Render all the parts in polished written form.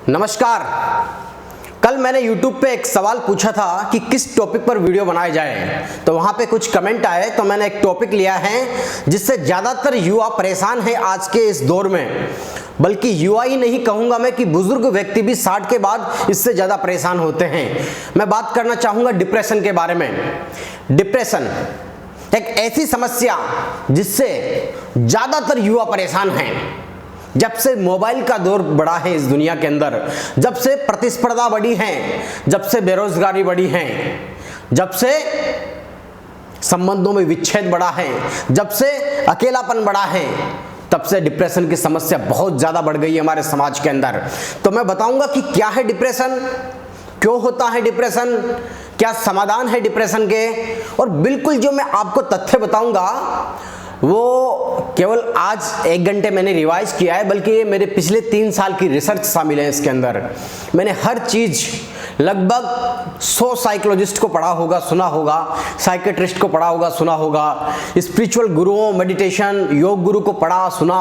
नमस्कार। कल मैंने YouTube पे एक सवाल पूछा था कि किस टॉपिक पर वीडियो बनाया जाए, तो वहाँ पे कुछ कमेंट आए, तो मैंने एक टॉपिक लिया है जिससे ज़्यादातर युवा परेशान है आज के इस दौर में। बल्कि युवा ही नहीं कहूँगा मैं कि बुजुर्ग व्यक्ति भी 60 के बाद इससे ज़्यादा परेशान होते हैं। मैं बात करना चाहूँगा डिप्रेशन के बारे में। डिप्रेशन एक ऐसी समस्या जिससे ज़्यादातर युवा परेशान हैं। जब से मोबाइल का दौर बढ़ा है इस दुनिया के अंदर, जब से प्रतिस्पर्धा बढ़ी है, जब से बेरोजगारी बढ़ी है, जब से संबंधों में विच्छेद बढ़ा है, जब से अकेलापन बढ़ा है, तब से डिप्रेशन की समस्या बहुत ज़्यादा बढ़ गई है हमारे समाज के अंदर। तो मैं बताऊंगा कि क्या है डिप्रेशन, क्यों होता है डिप्रेशन, क्या समाधान है डिप्रेशन के, और बिल्कुल जो मैं आपको तथ्य बताऊंगा वो केवल आज 1 घंटे मैंने रिवाइज किया है, बल्कि ये मेरे पिछले 3 साल की रिसर्च शामिल है इसके अंदर। मैंने हर चीज़ लगभग 100 साइकोलॉजिस्ट को पढ़ा होगा, सुना होगा, साइकेट्रिस्ट को पढ़ा होगा, सुना होगा, स्पिरिचुअल गुरुओं, मेडिटेशन, योग गुरु को पढ़ा, सुना।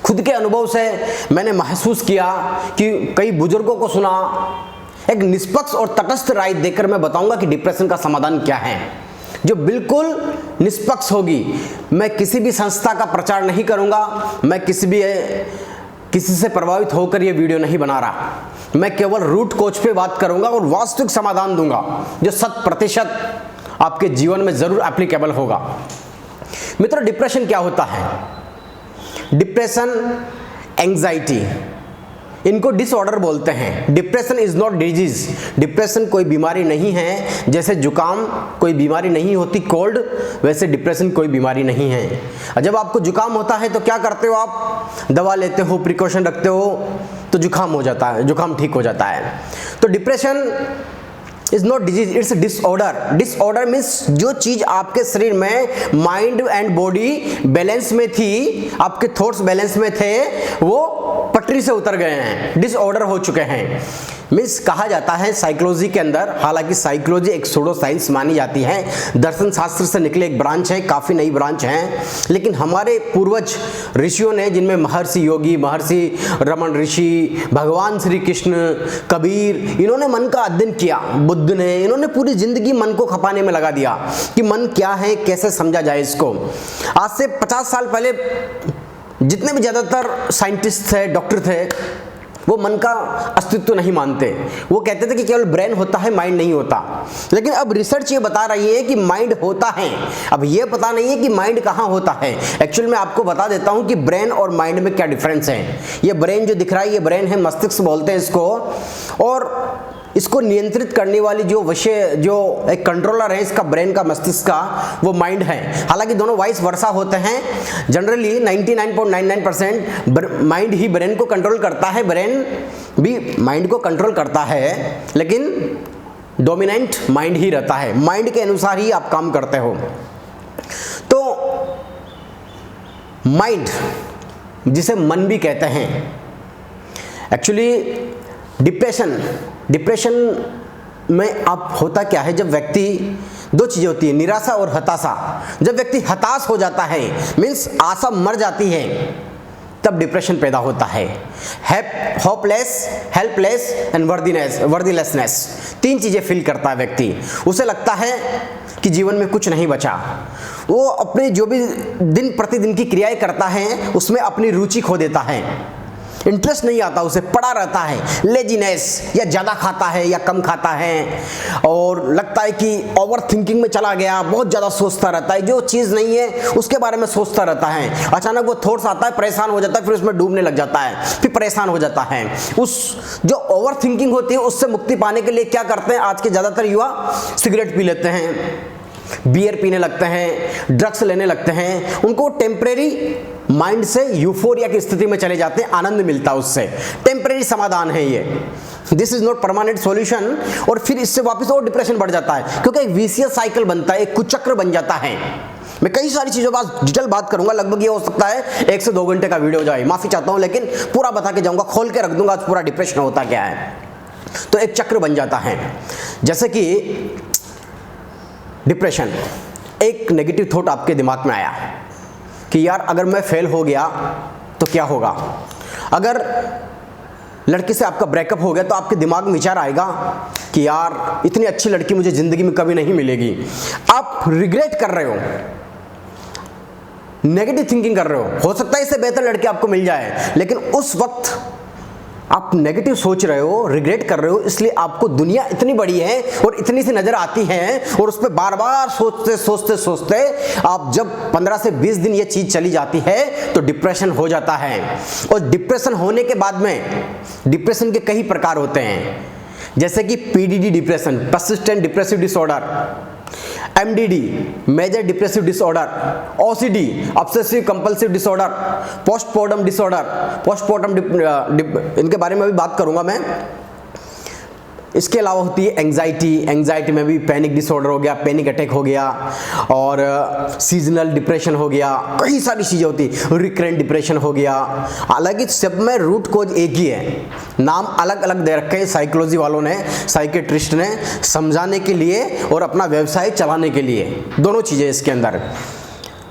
खुद के अनुभव से मैंने महसूस किया कि कई बुजुर्गों को सुना। एक निष्पक्ष और तटस्थ राय देकर मैं बताऊंगा कि डिप्रेशन का समाधान क्या है, जो बिल्कुल निष्पक्ष होगी। मैं किसी भी संस्था का प्रचार नहीं करूंगा, मैं किसी से प्रभावित होकर ये वीडियो नहीं बना रहा। मैं केवल रूट कोच पे बात करूंगा और वास्तविक समाधान दूंगा जो 100% आपके जीवन में जरूर एप्लीकेबल होगा। मित्रों, डिप्रेशन क्या होता है? डिप्रेशन, एंजाइटी, इनको डिसऑर्डर बोलते हैं। Depression is not disease. Depression कोई बीमारी नहीं है। जैसे जुकाम कोई बीमारी नहीं होती कोल्ड, वैसे डिप्रेशन कोई बीमारी नहीं है। जब आपको जुकाम होता है तो क्या करते हो आप? दवा लेते हो, प्रिकॉशन रखते हो, तो जुकाम हो जाता है, जुकाम ठीक हो जाता है। तो depression is not disease, it's disorder. Disorder means जो चीज आपके शरीर में माइंड एंड बॉडी बैलेंस में थी, आपके थॉट्स बैलेंस में थे, वो पटरी से उतर गए हैं, डिसऑर्डर हो चुके हैं। मीन्स कहा जाता है साइकोलॉजी के अंदर, हालांकि साइकोलॉजी एक सूडो साइंस मानी जाती है, दर्शन शास्त्र से निकले एक ब्रांच है, काफी नई ब्रांच है, लेकिन हमारे पूर्वज ऋषियों ने, जिनमें महर्षि योगी, महर्षि रमन ऋषि, भगवान श्री कृष्ण, कबीर, इन्होंने मन का अध्ययन किया। बुद्ध ने, इन्होंने पूरी जिंदगी मन को खपाने में लगा दिया कि मन क्या है, कैसे समझा जाए इसको। आज से 50 साल पहले जितने भी ज्यादातर साइंटिस्ट थे, डॉक्टर थे, वो मन का अस्तित्व नहीं मानते। वो कहते थे कि केवल ब्रेन होता है, माइंड नहीं होता। लेकिन अब रिसर्च ये बता रही है कि माइंड होता है। अब ये पता नहीं है कि माइंड कहाँ होता है। एक्चुअल में आपको बता देता हूँ कि ब्रेन और माइंड में क्या डिफरेंस है। ये ब्रेन जो दिख रहा है, ये ब्रेन है, मस्तिष्क बोलते हैं इसको, और इसको नियंत्रित करने वाली जो एक कंट्रोलर है इसका, ब्रेन का, मस्तिष्क का, वो माइंड है। हालांकि दोनों वाइस वर्सा होते हैं। जनरली 99.99% माइंड ही ब्रेन को कंट्रोल करता है, ब्रेन भी माइंड को कंट्रोल करता है, लेकिन डोमिनेंट माइंड ही रहता है। माइंड के अनुसार ही आप काम करते हो। तो माइंड, जिसे मन भी कहते हैं, एक्चुअली डिप्रेशन में आप होता क्या है, जब व्यक्ति, 2 चीजें होती है, निराशा और हताशा। जब व्यक्ति हताश हो जाता है, मीन्स आशा मर जाती है, तब डिप्रेशन पैदा होता है। होपलेस, हेल्पलेस एंड वर्दीलेसनेस, 3 चीजें फील करता है व्यक्ति। उसे लगता है कि जीवन में कुछ नहीं बचा। वो अपने जो भी दिन प्रतिदिन की क्रियाएं करता है उसमें अपनी रुचि खो देता है, इंटरेस्ट नहीं आता उसे, पड़ा रहता है। लेजीनेस, या ज़्यादा खाता है या कम खाता है, और लगता है कि ओवर थिंकिंग में चला गया, बहुत ज़्यादा सोचता रहता है, जो चीज़ नहीं है उसके बारे में सोचता रहता है। अचानक वो थॉट्स आता है, परेशान हो जाता है, फिर उसमें डूबने लग जाता है, फिर परेशान हो जाता है। उस जो ओवर थिंकिंग होती है उससे मुक्ति पाने के लिए क्या करते हैं आज के ज़्यादातर युवा? सिगरेट पी लेते हैं, बियर पीने लगते हैं, ड्रग्स लेने लगते हैं। उनको टेम्परेरी माइंड से यूफोरिया की स्थिति में चले जाते हैं, आनंद मिलता है उससे, टेम्परेरी समाधान है ये। This is not permanent solution. और फिर इससे वापस और डिप्रेशन बढ़ जाता है, क्योंकि एक विशियस साइकिल बनता है, एक कुचक्र बन जाता है। मैं कई सारी चीजों पर डिटेल बात करूंगा, लगभग ये हो सकता है 1 से 2 घंटे का वीडियो हो जाए, माफी चाहता हूं, लेकिन पूरा बता के जाऊंगा, खोल के रख दूंगा आज पूरा डिप्रेशन होता क्या है। तो एक चक्र बन जाता है, जैसे कि डिप्रेशन, एक नेगेटिव थॉट आपके दिमाग में आया कि यार अगर मैं फेल हो गया तो क्या होगा, अगर लड़की से आपका ब्रेकअप हो गया तो आपके दिमाग में विचार आएगा कि यार इतनी अच्छी लड़की मुझे जिंदगी में कभी नहीं मिलेगी। आप रिग्रेट कर रहे हो, नेगेटिव थिंकिंग कर रहे हो सकता है इससे बेहतर लड़की आपको मिल जाए, लेकिन उस वक्त आप नेगेटिव सोच रहे हो, रिग्रेट कर रहे हो, इसलिए आपको दुनिया इतनी बड़ी है और इतनी सी नजर आती है, और उस पर बार बार सोचते सोचते सोचते आप जब 15 से 20 दिन ये चीज चली जाती है तो डिप्रेशन हो जाता है। और डिप्रेशन होने के बाद में, डिप्रेशन के कई प्रकार होते हैं, जैसे कि PDD depression, persistent depressive disorder, MDD major depressive disorder, OCD obsessive compulsive disorder, postmortem disorder, postmortem इनके बारे में भी बात करूंगा मैं। इसके अलावा होती है एंजाइटी में भी पैनिक डिसऑर्डर हो गया, पैनिक अटैक हो गया, और सीजनल डिप्रेशन हो गया, कई सारी चीज़ें होती, रिकरेंट डिप्रेशन हो गया। हालांकि सब में रूट कोज एक ही है, नाम अलग अलग दे रखे हैं साइकोलॉजी वालों ने, साइकेट्रिस्ट ने, समझाने के लिए और अपना व्यवसाय चलाने के लिए, दोनों चीज़ें इसके अंदर।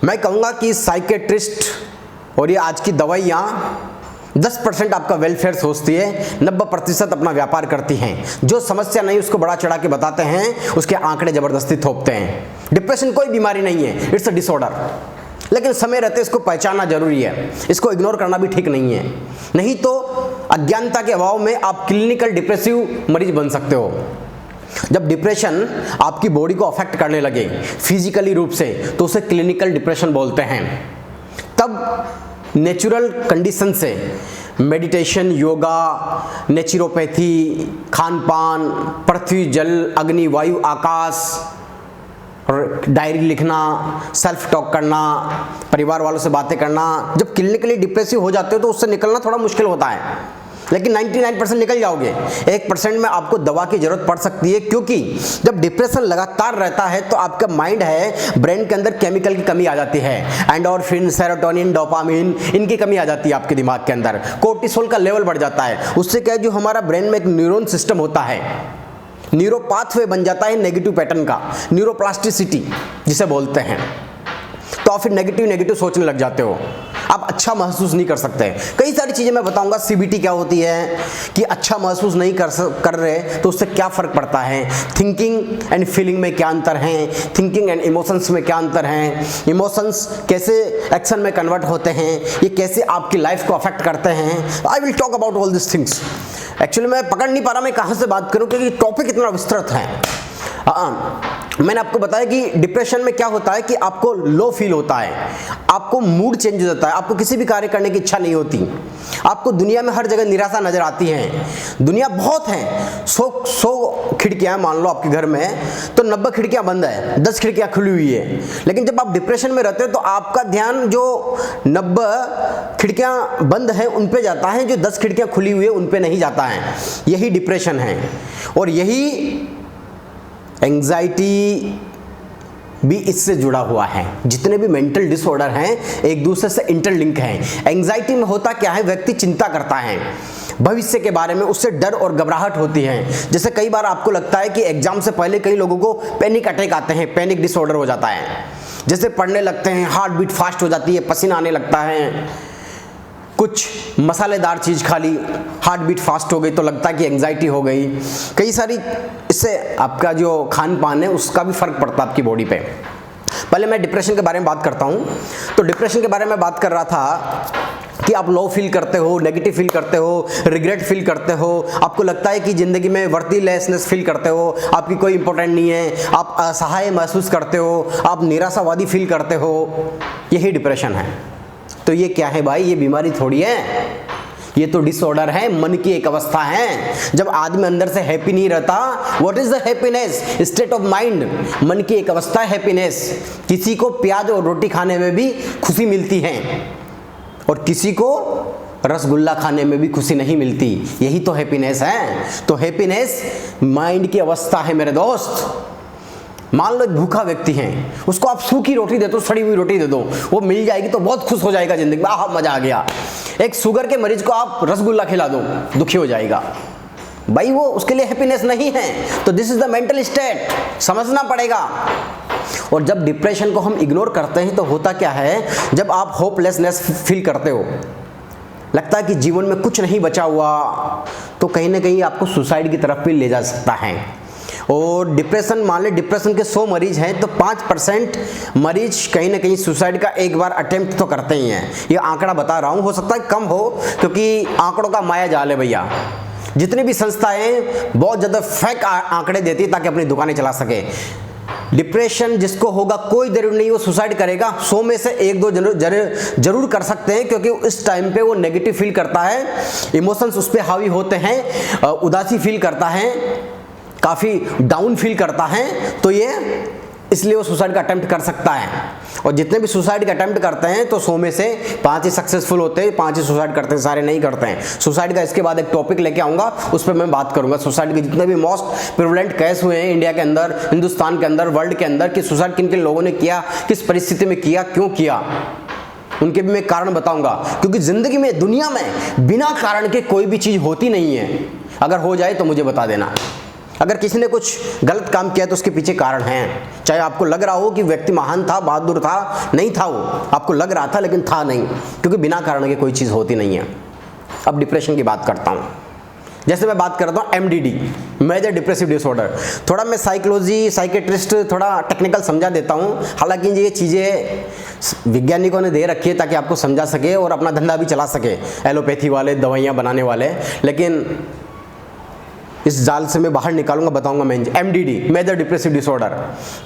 मैं कहूँगा कि साइकेट्रिस्ट और ये आज की दवाइयाँ 10% आपका वेलफेयर सोचती है, 90% अपना व्यापार करती हैं। जो समस्या नहीं उसको बड़ा चढ़ा के बताते हैं, उसके आंकड़े जबरदस्ती थोपते हैं। डिप्रेशन कोई बीमारी नहीं है, इट्स अ डिसऑर्डर, लेकिन समय रहते इसको पहचानना जरूरी है, इसको इग्नोर करना भी ठीक नहीं है। नहीं तो अज्ञानता के अभाव में आप क्लिनिकल डिप्रेसिव मरीज बन सकते हो। जब डिप्रेशन आपकी बॉडी को अफेक्ट करने लगे फिजिकली रूप से तो उसे क्लिनिकल डिप्रेशन बोलते हैं। तब नेचुरल कंडीशन से मेडिटेशन, योगा, नेचुरोपैथी, खान पान, पृथ्वी, जल, अग्नि, वायु, आकाश, डायरी लिखना, सेल्फ टॉक करना, परिवार वालों से बातें करना, जब क्लिनिकली डिप्रेसिव हो जाते हो तो उससे निकलना थोड़ा मुश्किल होता है, लेकिन 99% निकल जाओगे। 1% में आपको दवा की जरूरत पड़ सकती है, क्योंकि जब डिप्रेशन लगातार रहता है तो आपका माइंड है, ब्रेन के अंदर केमिकल की कमी आ जाती है, एंडोर्फिन, सेरोटोनिन, डोपामिन, इनकी कमी आ जाती है आपके दिमाग के अंदर, कोर्टिसोल का लेवल बढ़ जाता है। उससे क्या है, जो हमारा ब्रेन में एक न्यूरॉन सिस्टम होता है, न्यूरो पाथवे बन जाता है नेगेटिव पैटर्न का, न्यूरोप्लास्टिसिटी जिसे बोलते हैं। तो आप फिर नेगेटिव सोचने लग जाते हो, आप अच्छा महसूस नहीं कर सकते। कई सारी चीज़ें मैं बताऊंगा, CBT क्या होती है, कि अच्छा महसूस नहीं कर रहे तो उससे क्या फ़र्क पड़ता है, थिंकिंग एंड फीलिंग में क्या अंतर है, थिंकिंग एंड इमोशंस में क्या अंतर है, इमोशंस कैसे एक्शन में कन्वर्ट होते हैं, ये कैसे आपकी लाइफ को अफेक्ट करते हैं। I will talk about all this things. Actually मैं पकड़ नहीं पा रहा मैं कहाँ से बात करूँ, क्योंकि टॉपिक इतना विस्तृत है। मैंने आपको बताया कि डिप्रेशन में क्या होता है कि आपको लो फील होता है, आपको मूड चेंज हो जाता है, आपको किसी भी कार्य करने की इच्छा नहीं होती, आपको दुनिया में हर जगह निराशा नजर आती है। दुनिया बहुत है, 100 खिड़कियां मान लो आपके घर में, तो 90 खिड़कियां बंद है, 10 खिड़कियां खुली हुई है। लेकिन जब आप डिप्रेशन में रहते हो तो आपका ध्यान जो 90 खिड़कियां बंद है उन पे जाता है, जो 10 खिड़कियां खुली हुई है उन पे नहीं जाता है। यही डिप्रेशन है, और यही एंजाइटी भी इससे जुड़ा हुआ है। जितने भी मेंटल डिसऑर्डर हैं एक दूसरे से इंटरलिंक हैं। एंजाइटी में होता क्या है, व्यक्ति चिंता करता है भविष्य के बारे में, उससे डर और घबराहट होती है। जैसे कई बार आपको लगता है कि एग्जाम से पहले कई लोगों को पैनिक अटैक आते हैं, पैनिक डिसऑर्डर हो जाता है। जैसे पढ़ने लगते हैं, हार्ट बीट फास्ट हो जाती है, पसीना आने लगता है, कुछ मसालेदार चीज़ खा ली, हार्ट बीट फास्ट हो गई तो लगता है कि एंजाइटी हो गई। कई सारी इससे आपका जो खान पान है उसका भी फर्क पड़ता है आपकी बॉडी पे। पहले मैं डिप्रेशन के बारे में बात करता हूँ। तो डिप्रेशन के बारे में बात कर रहा था कि आप लो फील करते हो, नेगेटिव फील करते हो, रिग्रेट फील करते हो, आपको लगता है कि ज़िंदगी में वर्थीलेसनेस फील करते हो, आपकी कोई इंपॉर्टेंट नहीं है, आप असहाय महसूस करते हो, आप निराशावादी फील करते हो। यही डिप्रेशन है। तो ये क्या है भाई, ये बीमारी थोड़ी है, ये तो डिसऑर्डर है, मन की एक अवस्था है। जब आदमी अंदर से हैप्पी नहीं रहता, what is the happiness, state of mind, मन की एक अवस्था है हैप्पीनेस। किसी को प्याज और रोटी खाने में भी खुशी मिलती है और किसी को रसगुल्ला खाने में भी खुशी नहीं मिलती, यही तो हैप्पीनेस है। तो हैप्पीनेस माइंड की अवस्था है मेरे दोस्त। मान लो एक भूखा व्यक्ति है, उसको आप सूखी रोटी दे दो, सड़ी हुई रोटी दे दो, वो मिल जाएगी तो बहुत खुश हो जाएगा जिंदगी में, आह मजा आ गया। एक शुगर के मरीज को आप रसगुल्ला खिला दो, दुखी हो जाएगा भाई, वो उसके लिए हैप्पीनेस नहीं है। तो this is the mental state, समझना पड़ेगा। और जब डिप्रेशन को हम इग्नोर करते हैं तो होता क्या है, जब आप होपलेसनेस फील करते हो, लगता है कि जीवन में कुछ नहीं बचा हुआ, तो कहीं ना कहीं आपको सुसाइड की तरफ भी ले जा सकता है। और डिप्रेशन, मान लें डिप्रेशन के 100 मरीज हैं तो 5% मरीज कहीं ना कहीं सुसाइड का एक बार अटेम्प्ट तो करते ही हैं। ये आंकड़ा बता रहा हूँ, हो सकता है कम हो, क्योंकि आंकड़ों का माया जाल है भैया। जितनी भी संस्थाएं बहुत ज़्यादा फेक आंकड़े देती है ताकि अपनी दुकानें चला सके। डिप्रेशन जिसको होगा कोई जरूरी नहीं वो सुसाइड करेगा, 100 में से 1-2 जरूर कर सकते हैं, क्योंकि उस टाइम पे वो नेगेटिव फील करता है, इमोशंस उस पर हावी होते हैं, उदासी फील करता है, काफ़ी डाउन फील करता है, तो ये इसलिए वो सुसाइड का अटेम्प्ट कर सकता है। और जितने भी सुसाइड का अटेम्प्ट करते हैं तो 100 में से 5 ही सक्सेसफुल होते हैं, 5 ही सुसाइड करते हैं, सारे नहीं करते हैं सुसाइड का। इसके बाद एक टॉपिक लेके आऊँगा, उस पर मैं बात करूँगा सुसाइड के जितने भी मोस्ट प्रिवलेंट केस हुए हैं इंडिया के अंदर, हिंदुस्तान के अंदर, वर्ल्ड के अंदर, कि सुसाइड किन किन लोगों ने किया, किस परिस्थिति में किया, क्यों किया, उनके भी मैं कारण बताऊँगा। क्योंकि ज़िंदगी में, दुनिया में बिना कारण के कोई भी चीज़ होती नहीं है। अगर हो जाए तो मुझे बता देना। अगर किसी ने कुछ गलत काम किया तो उसके पीछे कारण हैं, चाहे आपको लग रहा हो कि व्यक्ति महान था, बहादुर था, नहीं था, वो आपको लग रहा था लेकिन था नहीं, क्योंकि बिना कारण के कोई चीज़ होती नहीं है। अब डिप्रेशन की बात करता हूँ। जैसे मैं बात करता हूँ MDD, मेजर डिप्रेसिव डिसऑर्डर। थोड़ा मैं साइकोलॉजी, साइकेट्रिस्ट थोड़ा टेक्निकल समझा देता हूँ, हालांकि ये चीज़ें वैज्ञानिकों ने दे रखी है ताकि आपको समझा सके और अपना धंधा भी चला सके, एलोपैथी वाले, दवाइयाँ बनाने वाले। लेकिन इस जाल से मैं बाहर निकालूंगा, बताऊंगा मैं। MDD, major depressive disorder.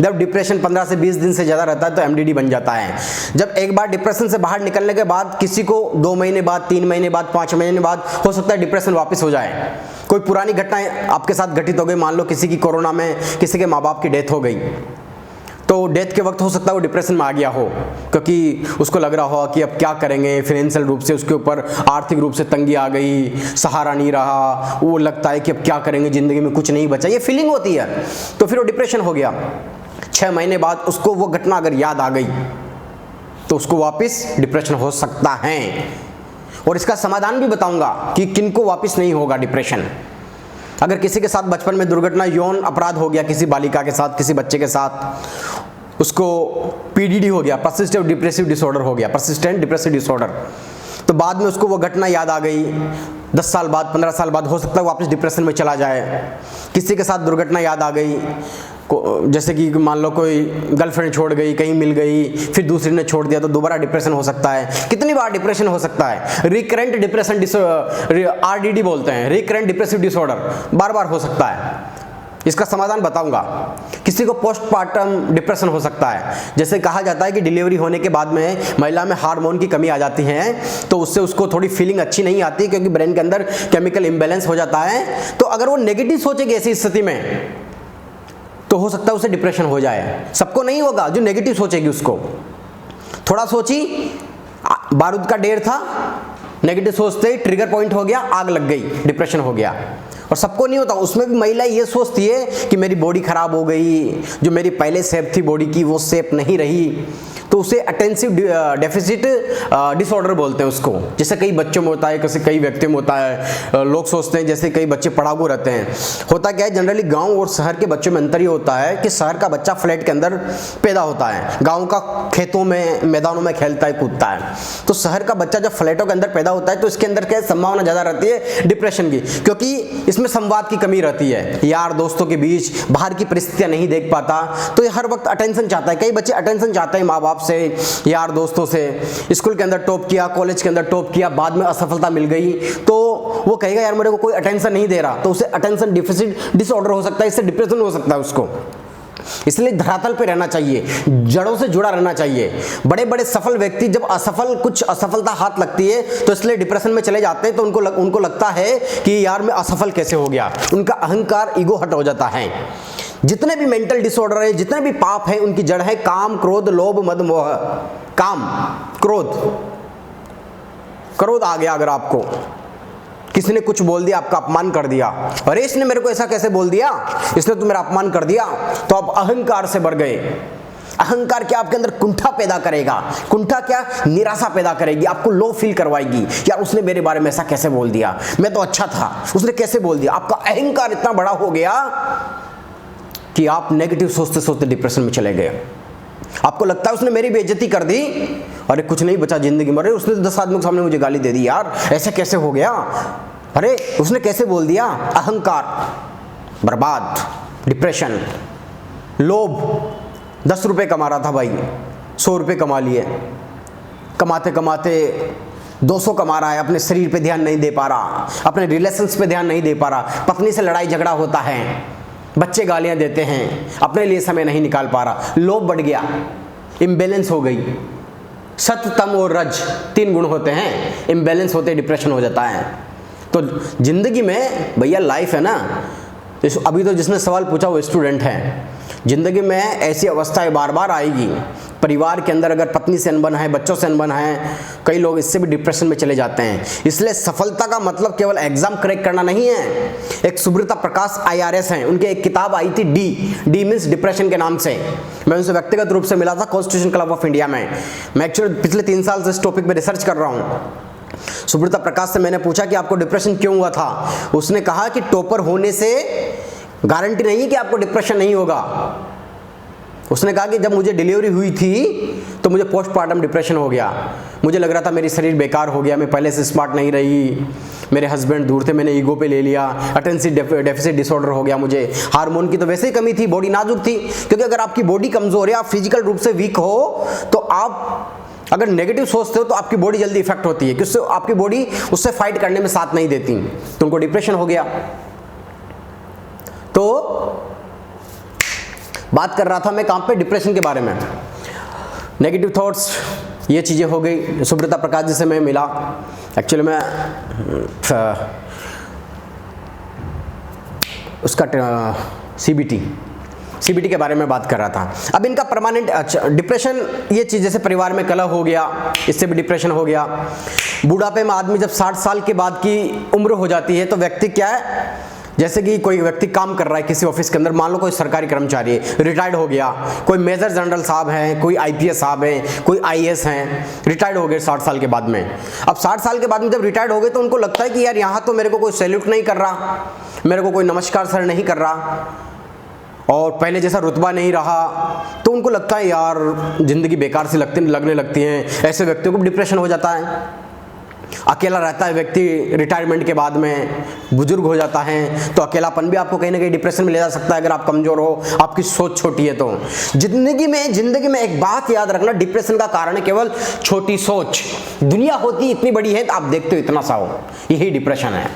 जब डिप्रेशन 15 से 20 दिन से ज़्यादा रहता है तो MDD बन जाता है। जब एक बार डिप्रेशन से बाहर निकलने के बाद किसी को 2 महीने बाद, 3 महीने बाद, 5 महीने बाद हो सकता है डिप्रेशन वापस हो जाए। कोई पुरानी घटनाएं आपके साथ घटित हो गई, मान लो किसी की कोरोना में किसी के माँ बाप की डेथ हो गई, तो डेथ के वक्त हो सकता है वो डिप्रेशन में आ गया हो, क्योंकि उसको लग रहा हो कि अब क्या करेंगे, फाइनेंशियल रूप से उसके ऊपर आर्थिक रूप से तंगी आ गई, सहारा नहीं रहा, वो लगता है कि अब क्या करेंगे, ज़िंदगी में कुछ नहीं बचा, ये फीलिंग होती है। तो फिर वो डिप्रेशन हो गया। 6 महीने बाद उसको वो घटना अगर याद आ गई तो उसको वापस डिप्रेशन हो सकता है। और इसका समाधान भी बताऊंगा कि किनको वापस नहीं होगा डिप्रेशन। अगर किसी के साथ बचपन में दुर्घटना, यौन अपराध हो गया, किसी बालिका के साथ, किसी बच्चे के साथ, उसको PDD हो गया, पर्सिस्टेंट डिप्रेसिव डिसऑर्डर हो गया, पर्सिस्टेंट डिप्रेसिव डिसऑर्डर, तो बाद में उसको वो घटना याद आ गई, 10 साल बाद, 15 साल बाद हो सकता है वापस डिप्रेशन में चला जाए। किसी के साथ दुर्घटना याद आ गई, जैसे कि मान लो कोई गर्लफ्रेंड छोड़ गई, कहीं मिल गई, फिर दूसरी ने छोड़ दिया, तो दोबारा डिप्रेशन हो सकता है। कितनी बार डिप्रेशन हो सकता है? रिकरेंट डिप्रेशन, RDD बोलते हैं, रिकरेंट डिप्रेसिव डिसऑर्डर, बार बार हो सकता है। इसका समाधान बताऊंगा। किसी को पोस्टपार्टम डिप्रेशन हो सकता है, जैसे कहा जाता है कि डिलीवरी होने के बाद में महिला में हार्मोन की कमी आ जाती है, तो उससे उसको थोड़ी फीलिंग अच्छी नहीं आती, क्योंकि ब्रेन के अंदर केमिकल इम्बैलेंस हो जाता है। तो अगर वो नेगेटिव सोचेगी ऐसी स्थिति में तो हो सकता है उसे डिप्रेशन हो जाए। सबको नहीं होगा, जो नेगेटिव सोचेगी उसको। थोड़ा सोची, बारूद का ढेर था, नेगेटिव सोचते ही ट्रिगर पॉइंट हो गया, आग लग गई, डिप्रेशन हो गया। और सबको नहीं होता, उसमें भी महिला ये सोचती है कि मेरी बॉडी खराब हो गई, जो मेरी पहले शेप थी बॉडी की वो शेप नहीं रही, तो उसे अटेंसिव डेफिसिट डिसऑर्डर बोलते हैं उसको। जैसे कई बच्चों में होता है, कई व्यक्तियों में होता है। लोग सोचते हैं जैसे कई बच्चे पढ़ाकू रहते हैं। होता क्या है, जनरली गांव और शहर के बच्चों में अंतर ये होता है कि शहर का बच्चा फ्लैट के अंदर पैदा होता है, गाँव का खेतों में, मैदानों में खेलता है, कूदता है। तो शहर का बच्चा जब फ्लैटों के अंदर पैदा होता है तो इसके अंदर क्या संभावना ज़्यादा रहती है डिप्रेशन की, क्योंकि इसमें संवाद की कमी रहती है, यार दोस्तों के बीच बाहर की परिस्थितियाँ नहीं देख पाता, तो ये हर वक्त अटेंशन चाहता है। कई बच्चे अटेंशन चाहते हैं माँ बाप से, यार दोस्तों से। स्कूल के अंदर टॉप किया, कॉलेज के अंदर टॉप किया, बाद में असफलता मिल गई, तो वो कहेगा यार मेरे को कोई अटेंशन नहीं दे रहा, तो उसे अटेंशन डिफिसिट डिसऑर्डर हो सकता है, इससे डिप्रेशन हो सकता है उसको। इसलिए धरातल पे रहना चाहिए, जड़ों से जुड़ा रहना चाहिए। बड़े बड़े सफल व्यक्ति जब कुछ असफलता हाथ लगती है तो इसलिए डिप्रेशन में चले जाते हैं, तो उनको लगता है कि यार मैं असफल कैसे हो गया, उनका अहंकार, ईगो हट हो जाता है। जितने भी मेंटल डिसऑर्डर है, जितने भी पाप है, उनकी जड़ है काम, क्रोध, लोभ, मद, मोह। काम, क्रोध आ गया, अगर आपको किसी ने कुछ बोल दिया, आपका अपमान कर दिया, अरे इसने मेरे को ऐसा कैसे बोल दिया, इसने तो मेरा अपमान कर दिया, तो आप अहंकार से भर गए। अहंकार क्या आपके अंदर कुंठा पैदा करेगा, कुंठा क्या निराशा पैदा करेगी, आपको लो फील करवाएगी, यार उसने मेरे बारे में ऐसा कैसे बोल दिया, मैं तो अच्छा था, उसने कैसे बोल दिया। आपका अहंकार इतना बड़ा हो गया कि आप नेगेटिव सोचते सोचते डिप्रेशन में चले गए। आपको लगता है उसने मेरी बेइज्जती कर दी, अरे कुछ नहीं बचा जिंदगी में, अरे उसने तो 10 आदमियों के सामने मुझे गाली दे दी यार, ऐसे कैसे हो गया, अरे उसने कैसे बोल दिया, अहंकार, बर्बाद, डिप्रेशन, लोभ। 10 रुपये कमा रहा था भाई, 100 रुपये कमा लिए, कमाते कमाते 200 कमा रहा है, अपने शरीर पे ध्यान नहीं दे पा रहा, अपने रिलेशंस पे ध्यान नहीं दे पा रहा, पत्नी से लड़ाई झगड़ा होता है, बच्चे गालियां देते हैं, अपने लिए समय नहीं निकाल पा रहा, लोभ बढ़ गया, इम्बैलेंस हो गई। सत्व, तम और रज 3 गुण होते हैं, इम्बैलेंस होते डिप्रेशन हो जाता है। तो जिंदगी में भैया लाइफ है ना, अभी तो जिसने सवाल पूछा वो स्टूडेंट है, जिंदगी में ऐसी अवस्थाएं बार बार आएगी। परिवार के अंदर अगर पत्नी से अनबन है, बच्चों से अनबन है, कई लोग इससे भी डिप्रेशन में चले जाते हैं। इसलिए सफलता का मतलब केवल एग्जाम क्रैक करना नहीं है। एक सुब्रता प्रकाश IRS हैं, उनकी एक किताब आई थी डी मीन्स डिप्रेशन के नाम से। मैं उनसे व्यक्तिगत रूप से मिला था कॉन्स्टिट्यूशन क्लब ऑफ इंडिया में। मैं एक्चुअली पिछले 3 साल से इस टॉपिक पे रिसर्च कर रहा हूँ। सुब्रता प्रकाश से मैंने पूछा कि आपको डिप्रेशन क्यों हुआ था। उसने कहा कि टॉपर होने से गारंटी नहीं है कि आपको डिप्रेशन नहीं होगा। उसने कहा कि जब मुझे डिलीवरी हुई थी तो मुझे पोस्टमार्टम डिप्रेशन हो गया। मुझे लग रहा था मेरी शरीर बेकार हो गया, मैं पहले से स्मार्ट नहीं रही, मेरे हस्बैंड दूर थे, मैंने ईगो पे ले लिया, अटेंशन डेफिसिट डिसऑर्डर हो गया मुझे, हार्मोन की तो वैसे ही कमी थी, बॉडी नाजुक थी। क्योंकि अगर आपकी बॉडी कमज़ोर है, आप फिजिकल रूप से वीक हो, तो आप अगर नेगेटिव सोचते हो तो आपकी बॉडी जल्दी इफेक्ट होती है, क्योंकि आपकी बॉडी उससे फाइट करने में साथ नहीं देती, तो उनको डिप्रेशन हो गया। तो बात कर रहा था मैं कहाँ पे, डिप्रेशन के बारे में। नेगेटिव थॉट्स, ये चीज़ें हो गई। सुब्रता प्रकाश जी से मैं मिला, एक्चुअली मैं उसका CBT के बारे में बात कर रहा था। अब इनका परमानेंट, अच्छा डिप्रेशन ये चीज़, जैसे परिवार में कलह हो गया, इससे भी डिप्रेशन हो गया। बुढ़ापे में आदमी जब 60 साल के बाद की उम्र हो जाती है तो व्यक्ति क्या है, जैसे कि कोई व्यक्ति काम कर रहा है किसी ऑफिस के अंदर, मान लो कोई सरकारी कर्मचारी है, रिटायर्ड हो गया, कोई मेजर जनरल साहब हैं, कोई IPS साहब हैं, कोई IAS हैं, रिटायर्ड हो गए 60 साल के बाद में। अब 60 साल के बाद में जब रिटायर्ड हो गए तो उनको लगता है कि यार यहाँ तो मेरे को कोई सैल्यूट नहीं कर रहा, मेरे को कोई नमस्कार सर नहीं कर रहा, और पहले जैसा रुतबा नहीं रहा, तो उनको लगता है यार ज़िंदगी बेकार सी लगने लगती है। ऐसे व्यक्तियों को डिप्रेशन हो जाता है। अकेला रहता है व्यक्ति रिटायरमेंट के बाद में, बुजुर्ग हो जाता है, तो अकेलापन भी आपको कहीं ना कहीं डिप्रेशन में ले जा सकता है अगर आप कमज़ोर हो, आपकी सोच छोटी है तो। जिंदगी में एक बात याद रखना, डिप्रेशन का कारण है केवल छोटी सोच। दुनिया होती इतनी बड़ी है तो आप देखते हो इतना सा हो, यही डिप्रेशन है।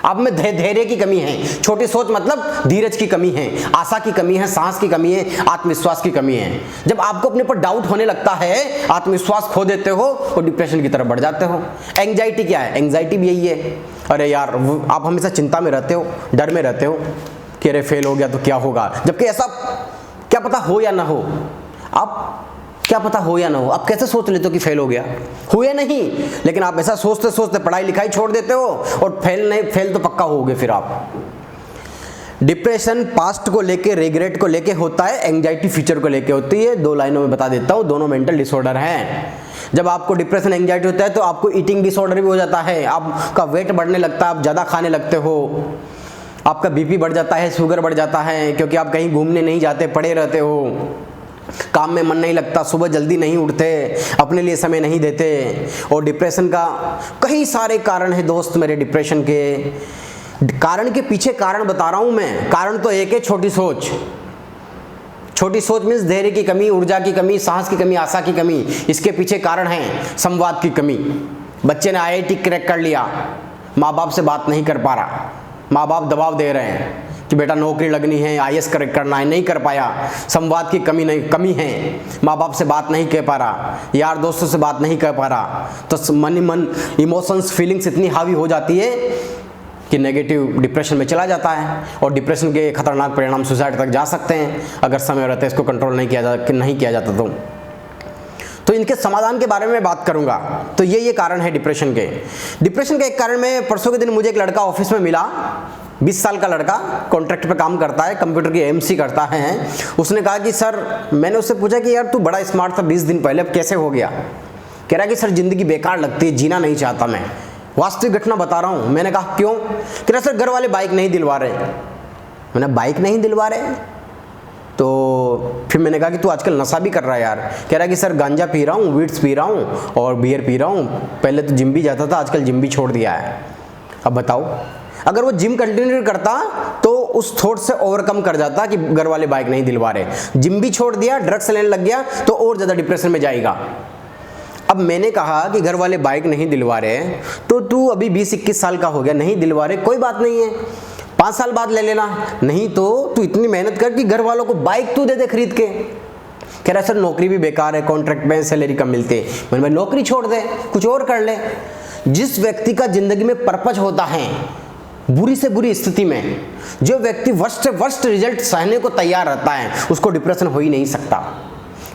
आप में धैर्य की कमी है, छोटी सोच मतलब धीरज की कमी है, आशा की कमी है, साहस की कमी है, आत्मविश्वास की कमी है। जब आपको अपने पर डाउट होने लगता है, आत्मविश्वास खो देते हो और डिप्रेशन की तरफ बढ़ जाते हो। एंग्जाइटी क्या है? एंग्जाइटी भी यही है। अरे यार आप हमेशा चिंता में रहते हो, डर में रहते हो कि अरे फेल हो गया तो क्या होगा, जबकि ऐसा क्या पता हो या ना हो। आप क्या पता हो या ना हो, आप कैसे सोच लेते हो कि फेल हो गया, हुए नहीं, लेकिन आप ऐसा सोचते सोचते पढ़ाई लिखाई छोड़ देते हो और फेल तो पक्का होगे फिर आप। डिप्रेशन पास्ट को लेके, रिग्रेट को लेके होता है, एंग्जाइटी फ्यूचर को लेके होती है। 2 लाइनों में बता देता हूँ, दोनों मेंटल डिसऑर्डर हैं। जब आपको डिप्रेशन एंग्जाइटी होता है तो आपको ईटिंग डिसऑर्डर भी हो जाता है, आपका वेट बढ़ने लगता है, आप ज़्यादा खाने लगते हो, आपका BP बढ़ जाता है, शुगर बढ़ जाता है, क्योंकि आप कहीं घूमने नहीं जाते, पड़े रहते हो, काम में मन नहीं लगता, सुबह जल्दी नहीं उठते, अपने लिए समय नहीं देते। और डिप्रेशन का कई सारे कारण हैं दोस्त मेरे। डिप्रेशन के कारण के पीछे कारण बता रहा हूं मैं। कारण तो एक है, छोटी सोच। छोटी सोच मीन्स धैर्य की कमी, ऊर्जा की कमी, साहस की कमी, आशा की कमी। इसके पीछे कारण है संवाद की कमी। बच्चे ने IIT क्रैक कर लिया, माँ बाप से बात नहीं कर पा रहा, माँ बाप दबाव दे रहे हैं कि बेटा नौकरी लगनी है, IAS क्रैक करना है, नहीं कर पाया, संवाद की कमी है, माँ बाप से बात नहीं कर पा रहा, यार दोस्तों से बात नहीं कर पा रहा, तो मन ही मन इमोशंस, फीलिंग्स इतनी हावी हो जाती है कि नेगेटिव डिप्रेशन में चला जाता है। और डिप्रेशन के खतरनाक परिणाम सुसाइड तक जा सकते हैं अगर समय रहते इसको कंट्रोल नहीं किया जाता तो इनके समाधान के बारे में बात करूंगा। तो ये कारण है डिप्रेशन के। डिप्रेशन का एक कारण में, परसों के दिन मुझे एक लड़का ऑफिस में मिला, 20 साल का लड़का, कॉन्ट्रैक्ट पे काम करता है, कंप्यूटर की AMC करता है। उसने कहा कि सर, मैंने उससे पूछा कि यार तू बड़ा स्मार्ट था 20 दिन पहले, अब कैसे हो गया? कह रहा कि सर ज़िंदगी बेकार लगती है, जीना नहीं चाहता मैं। वास्तविक घटना बता रहा हूँ। मैंने कहा क्यों? कह रहा सर घर वाले बाइक नहीं दिलवा रहे। मैंने बाइक नहीं दिलवा रहे तो फिर मैंने कहा कि तू आजकल नशा भी कर रहा है यार। कह रहा है कि सर गांजा पी रहा हूँ, वीड्स पी रहा हूँ और बियर पी रहा हूँ, पहले तो जिम भी जाता था, आजकल जिम भी छोड़ दिया है। अब बताओ, अगर वो जिम कंटिन्यू करता तो उस थॉट से ओवरकम कर जाता कि घर वाले बाइक नहीं दिलवा रहे। जिम भी छोड़ दिया, ड्रग्स लेने लग गया तो और ज़्यादा डिप्रेशन में जाएगा। अब मैंने कहा कि घर वाले बाइक नहीं दिलवा रहे तो तू अभी 20-21 साल का हो गया, नहीं दिलवा रहे कोई बात नहीं है, 5 साल बाद ले लेना, नहीं तो तू इतनी मेहनत कर कि घर वालों को बाइक तू दे दे खरीद के। कह रहा सर नौकरी भी बेकार है, कॉन्ट्रैक्ट में सैलरी कम मिलती है। मैंने भाई नौकरी छोड़ दे, कुछ और कर ले। जिस व्यक्ति का जिंदगी में पर्पज होता है, बुरी से बुरी स्थिति में जो व्यक्ति वर्स्ट से वर्स्ट रिजल्ट सहने को तैयार रहता है, उसको डिप्रेशन हो ही नहीं सकता।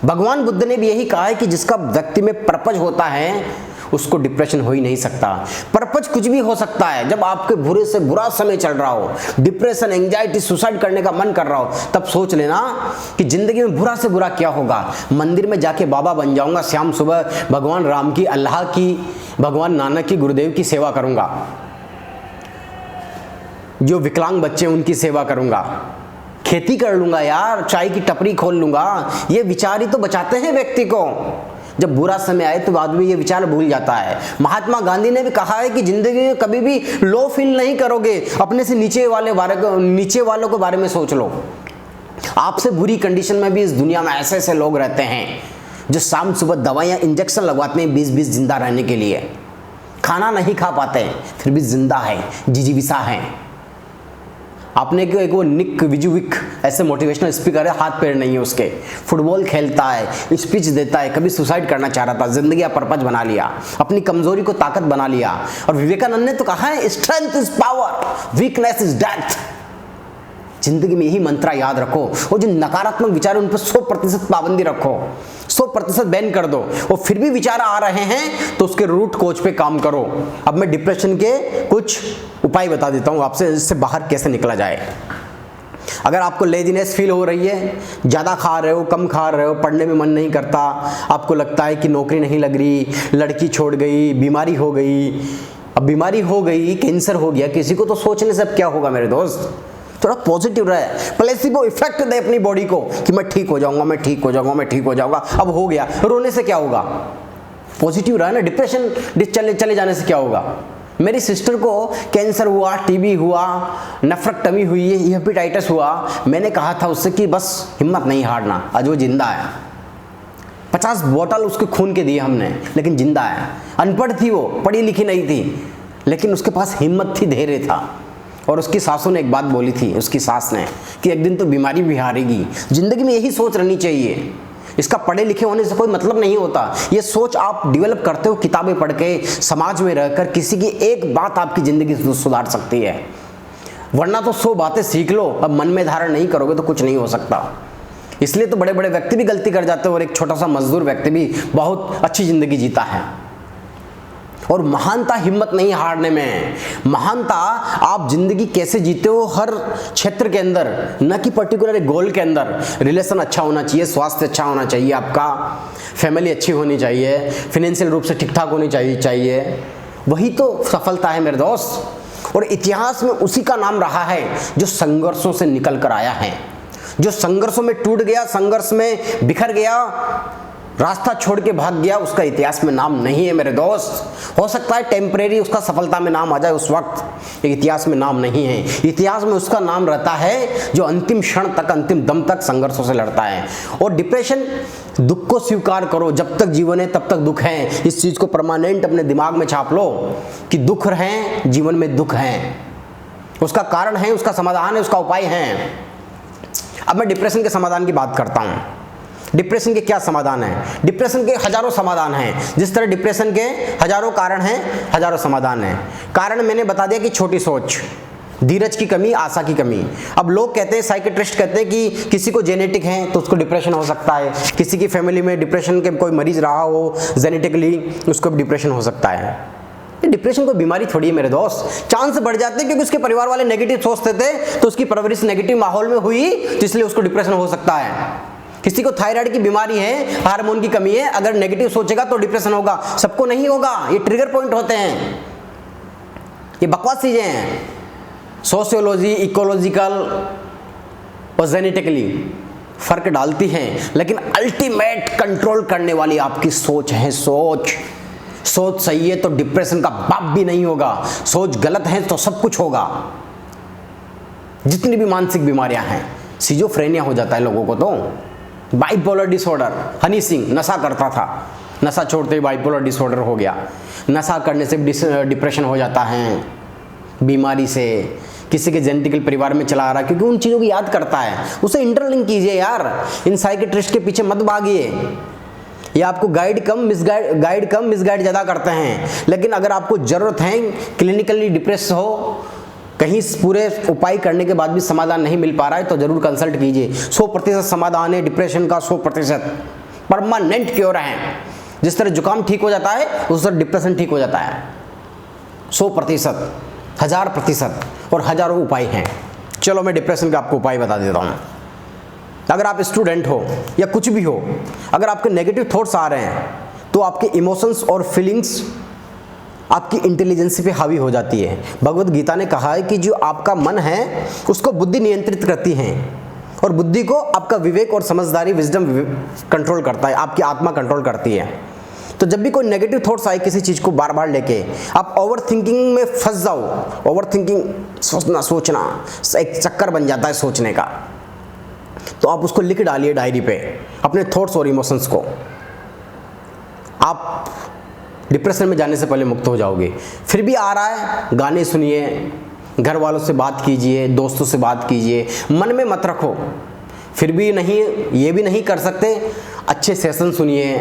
भगवान बुद्ध ने भी यही कहा है कि जिसका व्यक्ति में पर्पज होता है उसको डिप्रेशन हो ही नहीं सकता। पर्पज कुछ भी हो सकता है। जब आपके बुरे से बुरा समय चल रहा हो, डिप्रेशन, एंजाइटी, सुसाइड करने का मन कर रहा हो, तब सोच लेना कि जिंदगी में बुरा से बुरा क्या होगा, मंदिर में जाके बाबा बन जाऊंगा, शाम सुबह भगवान राम की, अल्लाह की, भगवान नानक की, गुरुदेव की सेवा करूंगा, जो विकलांग बच्चे उनकी सेवा करूंगा, खेती कर लूंगा यार, चाय की टपरी खोल लूंगा। ये विचार ही तो बचाते हैं व्यक्ति को। जब बुरा समय आए तो आदमी ये विचार भूल जाता है। महात्मा गांधी ने भी कहा है कि जिंदगी में कभी भी लो फील नहीं करोगे, अपने से नीचे वालों के बारे में सोच लो। आपसे बुरी कंडीशन में भी इस दुनिया में ऐसे ऐसे लोग रहते हैं जो शाम सुबह दवाइयाँ, इंजेक्शन लगवाते हैं 20-20 जिंदा रहने के लिए, खाना नहीं खा पाते फिर भी जिंदा है, जिजीविसा है। आपने एक वो निक विजुविक ऐसे मोटिवेशनल स्पीकर है, हाथ पैर नहीं है उसके, फुटबॉल खेलता है, स्पीच देता है, कभी सुसाइड करना चाह रहा था, जिंदगी का पर्पज बना लिया, अपनी कमजोरी को ताकत बना लिया। और विवेकानंद ने तो कहा है strength is power, weakness is death. जिंदगी में यही मंत्रा याद रखो। वो जो नकारात्मक विचार है उन पर 100% पाबंदी रखो, 100% बैन कर दो। और फिर भी विचार आ रहे हैं तो उसके रूट कोच पे काम करो। अब मैं डिप्रेशन के कुछ उपाय बता देता हूँ आपसे, इससे बाहर कैसे निकला जाए। अगर आपको लेजीनेस फील हो रही है, ज़्यादा खा रहे हो, कम खा रहे हो, पढ़ने में मन नहीं करता, आपको लगता है कि नौकरी नहीं लग रही, लड़की छोड़ गई, बीमारी हो गई। अब बीमारी हो गई, कैंसर हो गया किसी को, तो सोचने से अब क्या होगा मेरे दोस्त, थोड़ा पॉजिटिव रहे, प्लेसिबो इफेक्ट दे अपनी बॉडी को कि मैं ठीक हो जाऊंगा, मैं ठीक हो जाऊंगा, मैं ठीक हो जाऊंगा। अब हो गया, रोने से क्या होगा, पॉजिटिव रहे ना। डिप्रेशन चले जाने से क्या होगा। मेरी सिस्टर को कैंसर हुआ, टीबी हुआ, नेफ्रेक्टमी हुई, हेपेटाइटिस हुआ। मैंने कहा था उससे कि बस हिम्मत नहीं हारना। आज वो जिंदा है, 50 बोतल उसके खून के दिए हमने, लेकिन जिंदा है। अनपढ़ थी वो, पढ़ी लिखी नहीं थी, लेकिन उसके पास हिम्मत थी, धैर्य था। और उसकी सासों ने एक बात बोली थी, उसकी सास ने, कि एक दिन तो बीमारी भी हारेगी। जिंदगी में यही सोच रहनी चाहिए। इसका पढ़े लिखे होने से कोई मतलब नहीं होता। ये सोच आप डेवलप करते हो किताबें पढ़ के, समाज में रहकर। किसी की एक बात आपकी जिंदगी सुधार सकती है, वरना तो 100 बातें सीख लो, अब मन में धारण नहीं करोगे तो कुछ नहीं हो सकता। इसलिए तो बड़े बड़े व्यक्ति भी गलती कर जाते हैं और एक छोटा सा मजदूर व्यक्ति भी बहुत अच्छी जिंदगी जीता है। और महानता हिम्मत नहीं हारने में है। महानता आप जिंदगी कैसे जीते हो हर क्षेत्र के अंदर, न कि पर्टिकुलर एक गोल के अंदर। रिलेशन अच्छा होना चाहिए, स्वास्थ्य अच्छा होना चाहिए, आपका फैमिली अच्छी होनी चाहिए, फाइनेंशियल रूप से ठीक ठाक होनी चाहिए। वही तो सफलता है मेरे दोस्त। और इतिहास में उसी का नाम रहा है जो संघर्षों से निकल कर आया है, जो संघर्षों में टूट गया, संघर्ष में बिखर गया, रास्ता छोड़ के भाग गया, उसका इतिहास में नाम नहीं है मेरे दोस्त। हो सकता है टेम्परेरी उसका सफलता में नाम आ जाए उस वक्त, इतिहास में नाम नहीं है। इतिहास में उसका नाम रहता है जो अंतिम क्षण तक, अंतिम दम तक संघर्षों से लड़ता है। और डिप्रेशन, दुख को स्वीकार करो, जब तक जीवन है तब तक दुख है। इस चीज को परमानेंट अपने दिमाग में छाप लो कि दुख है, जीवन में दुख है, उसका कारण है, उसका समाधान है, उसका उपाय है। अब मैं डिप्रेशन के समाधान की बात करता हूं। डिप्रेशन के क्या समाधान है? डिप्रेशन के हजारों समाधान हैं। जिस तरह डिप्रेशन के हजारों कारण हैं, हजारों समाधान हैं। कारण मैंने बता दिया कि छोटी सोच, धीरज की कमी, आशा की कमी। अब लोग कहते हैं, साइकेट्रिस्ट कहते हैं कि किसी को जेनेटिक है तो उसको डिप्रेशन हो सकता है, किसी की फैमिली में डिप्रेशन के कोई मरीज रहा हो जेनेटिकली, उसको भी डिप्रेशन हो सकता है। डिप्रेशन कोई बीमारी थोड़ी है मेरे दोस्त। चांस बढ़ जाते हैं क्योंकि उसके परिवार वाले नेगेटिव सोचते थे, तो उसकी परवरिश नेगेटिव माहौल में हुई, तो इसलिए उसको डिप्रेशन हो सकता है। किसी को थायराइड की बीमारी है, हार्मोन की कमी है, अगर नेगेटिव सोचेगा तो डिप्रेशन होगा। सबको नहीं होगा, ये ट्रिगर पॉइंट होते हैं, ये बकवास चीजें हैं। सोशियोलॉजी, इकोलॉजिकल और जेनेटिकली फर्क डालती हैं, लेकिन अल्टीमेट कंट्रोल करने वाली आपकी सोच है। सोच सही है तो डिप्रेशन का बाप भी नहीं होगा, सोच गलत है तो सब कुछ होगा। जितनी भी मानसिक बीमारियां हैं, सिजोफ्रेनिया हो जाता है लोगों को, तो बाइपोलर डिसऑर्डर, हनी सिंह नशा करता था, नशा छोड़ते ही बाइपोलर डिसऑर्डर हो गया। नशा करने से डिप्रेशन हो जाता है, बीमारी से। किसी के जेनेटिकल परिवार में चला आ रहा है, क्योंकि उन चीज़ों की याद करता है। उसे इंटरलिंक कीजिए यार, इन साइकेट्रिस्ट के पीछे मत भागिए। ये आपको गाइड कम मिसगाइड ज़्यादा करते हैं। लेकिन अगर आपको ज़रूरत है, क्लिनिकली डिप्रेस हो, कहीं पूरे उपाय करने के बाद भी समाधान नहीं मिल पा रहा है, तो ज़रूर कंसल्ट कीजिए। 100% समाधान है डिप्रेशन का, 100% परमानेंट क्योर है। जिस तरह जुकाम ठीक हो जाता है, उस तरह डिप्रेशन ठीक हो जाता है। 100%, 1000% और हजारों उपाय हैं। चलो मैं डिप्रेशन का आपको उपाय बता देता हूँ। अगर आप स्टूडेंट हो या कुछ भी हो, अगर आपके नेगेटिव थॉट्स आ रहे हैं, तो आपके इमोशंस और फीलिंग्स आपकी इंटेलिजेंस पे हावी हो जाती है। भगवत गीता ने कहा है कि जो आपका मन है उसको बुद्धि नियंत्रित करती है, और बुद्धि को आपका विवेक और समझदारी, विजडम कंट्रोल करता है, आपकी आत्मा कंट्रोल करती है। तो जब भी कोई नेगेटिव थॉट्स आए किसी चीज़ को बार बार लेके, आप ओवर थिंकिंग में फंस जाओ। ओवर थिंकिंग, सोचना एक चक्कर बन जाता है सोचने का। तो आप उसको लिख डालिए डायरी पे, अपने थॉट्स और इमोशंस को। आप डिप्रेशन में जाने से पहले मुक्त हो जाओगे। फिर भी आ रहा है, गाने सुनिए, घर वालों से बात कीजिए, दोस्तों से बात कीजिए, मन में मत रखो। फिर भी नहीं, ये भी नहीं कर सकते, अच्छे सेशन सुनिए,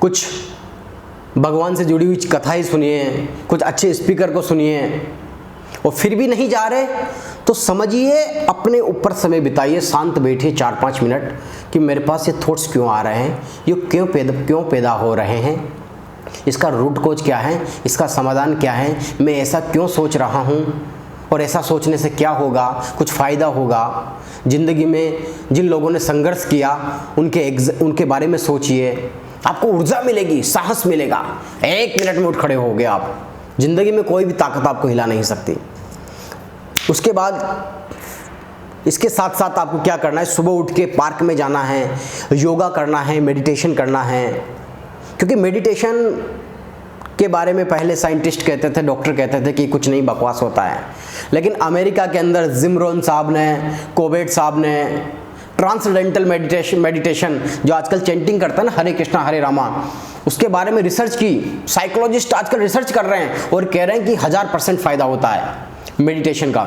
कुछ भगवान से जुड़ी हुई कथाएं सुनिए, कुछ अच्छे स्पीकर को सुनिए। और फिर भी नहीं जा रहे तो समझिए, अपने ऊपर समय बिताइए, शांत बैठिए 4-5 मिनट कि मेरे पास ये थॉट्स क्यों आ रहे हैं, ये क्यों पैदा हो रहे हैं, इसका रूट कोज क्या है, इसका समाधान क्या है, मैं ऐसा क्यों सोच रहा हूँ, और ऐसा सोचने से क्या होगा, कुछ फ़ायदा होगा। ज़िंदगी में जिन लोगों ने संघर्ष किया उनके बारे में सोचिए, आपको ऊर्जा मिलेगी, साहस मिलेगा। 1 मिनट में उठ खड़े हो गए आप। ज़िंदगी में कोई भी ताकत आपको हिला नहीं सकती। उसके बाद इसके साथ साथ आपको क्या करना है, सुबह उठ के पार्क में जाना है, योगा करना है, मेडिटेशन करना है। क्योंकि मेडिटेशन के बारे में पहले साइंटिस्ट कहते थे, डॉक्टर कहते थे कि कुछ नहीं, बकवास होता है। लेकिन अमेरिका के अंदर जिम रोहन साहब ने, कोविड साहब ने ट्रांसडेंटल मेडिटेशन जो आजकल चैंटिंग करता है ना, हरे कृष्णा हरे रामा, उसके बारे में रिसर्च की। साइकोलॉजिस्ट आजकल रिसर्च कर रहे हैं और कह रहे हैं कि 1000% फ़ायदा होता है मेडिटेशन का।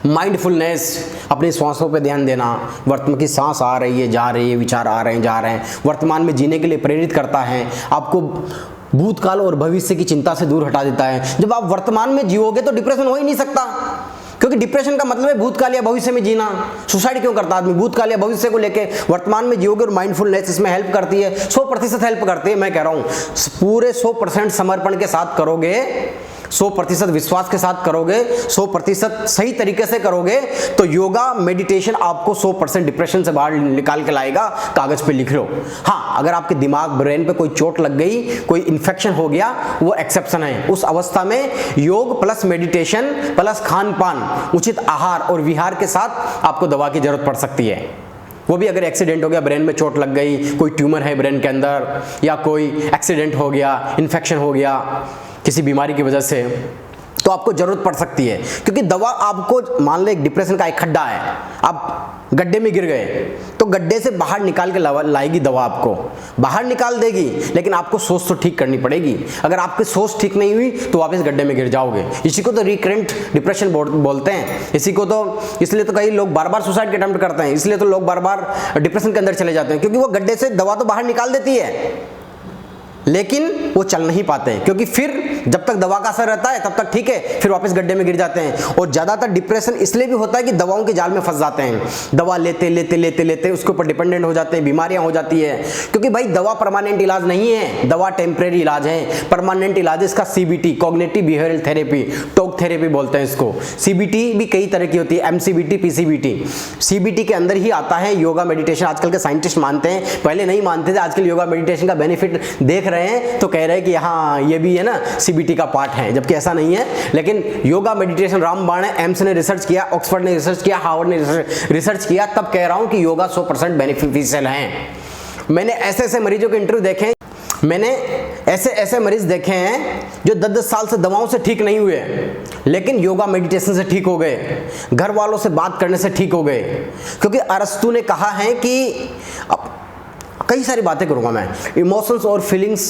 माइंडफुलनेस, अपनी सांसों पे ध्यान देना, वर्तमान की सांस आ रही है, जा रही है, विचार आ रहे हैं, जा रहे हैं, वर्तमान में जीने के लिए प्रेरित करता है। आपको भूतकाल और भविष्य की चिंता से दूर हटा देता है। जब आप वर्तमान में जियोगे तो डिप्रेशन हो ही नहीं सकता, क्योंकि डिप्रेशन का मतलब है भूतकाल या भविष्य में जीना। सुसाइड क्यों करता आदमी? भूतकाल या भविष्य को लेके वर्तमान में जियोगे, और माइंडफुलनेस इसमें हेल्प करती है, 100% हेल्प करती है। मैं कह रहा हूँ पूरे 100% समर्पण के साथ करोगे, 100% विश्वास के साथ करोगे, 100% सही तरीके से करोगे, तो योगा मेडिटेशन आपको 100% डिप्रेशन से बाहर निकाल के लाएगा। कागज पे लिख लो। हाँ, अगर आपके दिमाग, ब्रेन पे कोई चोट लग गई, कोई इन्फेक्शन हो गया, वो एक्सेप्शन है। उस अवस्था में योग प्लस मेडिटेशन प्लस खान पान, उचित आहार और विहार के साथ आपको दवा की जरूरत पड़ सकती है। वो भी अगर एक्सीडेंट हो गया, ब्रेन में चोट लग गई, कोई ट्यूमर है ब्रेन के अंदर, या कोई एक्सीडेंट हो गया, इन्फेक्शन हो गया किसी बीमारी की वजह से, तो आपको जरूरत पड़ सकती है। क्योंकि दवा आपको, मान लो एक डिप्रेशन का एक खड्डा है, आप गड्ढे में गिर गए, तो गड्ढे से बाहर निकाल के लाएगी दवा, आपको बाहर निकाल देगी, लेकिन आपको सोच तो ठीक करनी पड़ेगी। अगर आपकी सोच ठीक नहीं हुई तो वापस गड्ढे में गिर जाओगे। इसी को तो रिकरेंट डिप्रेशन बोलते हैं। इसी को तो, इसलिए तो कई लोग बार बार सुसाइड के अटेम्प्ट करते हैं, इसलिए तो लोग बार बार डिप्रेशन के अंदर चले जाते हैं, क्योंकि वो गड्ढे से दवा तो बाहर निकाल देती है, लेकिन वो चल नहीं पाते हैं। क्योंकि फिर जब तक दवा का असर रहता है तब तक ठीक है, फिर वापस गड्ढे में गिर जाते हैं। और ज़्यादातर डिप्रेशन इसलिए भी होता है कि दवाओं के जाल में फंस जाते हैं। दवा लेते लेते लेते लेते उसके ऊपर डिपेंडेंट हो जाते हैं, बीमारियां हो जाती है। क्योंकि भाई दवा परमानेंट इलाज नहीं है, दवा टेम्परेरी इलाज है। परमानेंट इलाज है इसका CBT, cognitive behavioural therapy, talk therapy बोलते हैं इसको। CBT भी कई तरह की होती है, MCBT, PCBT। CBT के अंदर ही आता है योगा मेडिटेशन। आजकल के साइंटिस्ट मानते हैं, पहले नहीं मानते थे, आजकल योगा मेडिटेशन का बेनिफिट देख रहे हैं तो कह रहे हैं कि हाँ ये भी है ना, सीबीटी का पार्ट हैं, जबकि ऐसा नहीं है। लेकिन योगा मेडिटेशन रामबाण है, एम्स ने रिसर्च किया, ऑक्सफोर्ड ने रिसर्च किया, हार्वर्ड ने रिसर्च किया, तब कह रहा हूं कि योगा 100% बेनिफिशियल है। मैंने ऐसे मरीजों के इंटरव्यू देखे, मैंने ऐसे मरीज देखे हैं जो 10-10 साल से दवाओं से ठीक नहीं हुए, लेकिन योगा मेडिटेशन से ठीक हो गए, घर वालों से बात करने से ठीक हो गए। क्योंकि अरस्तु ने कहा है कि कई सारी बातें करूंगा मैं, इमोशंस और फीलिंग्स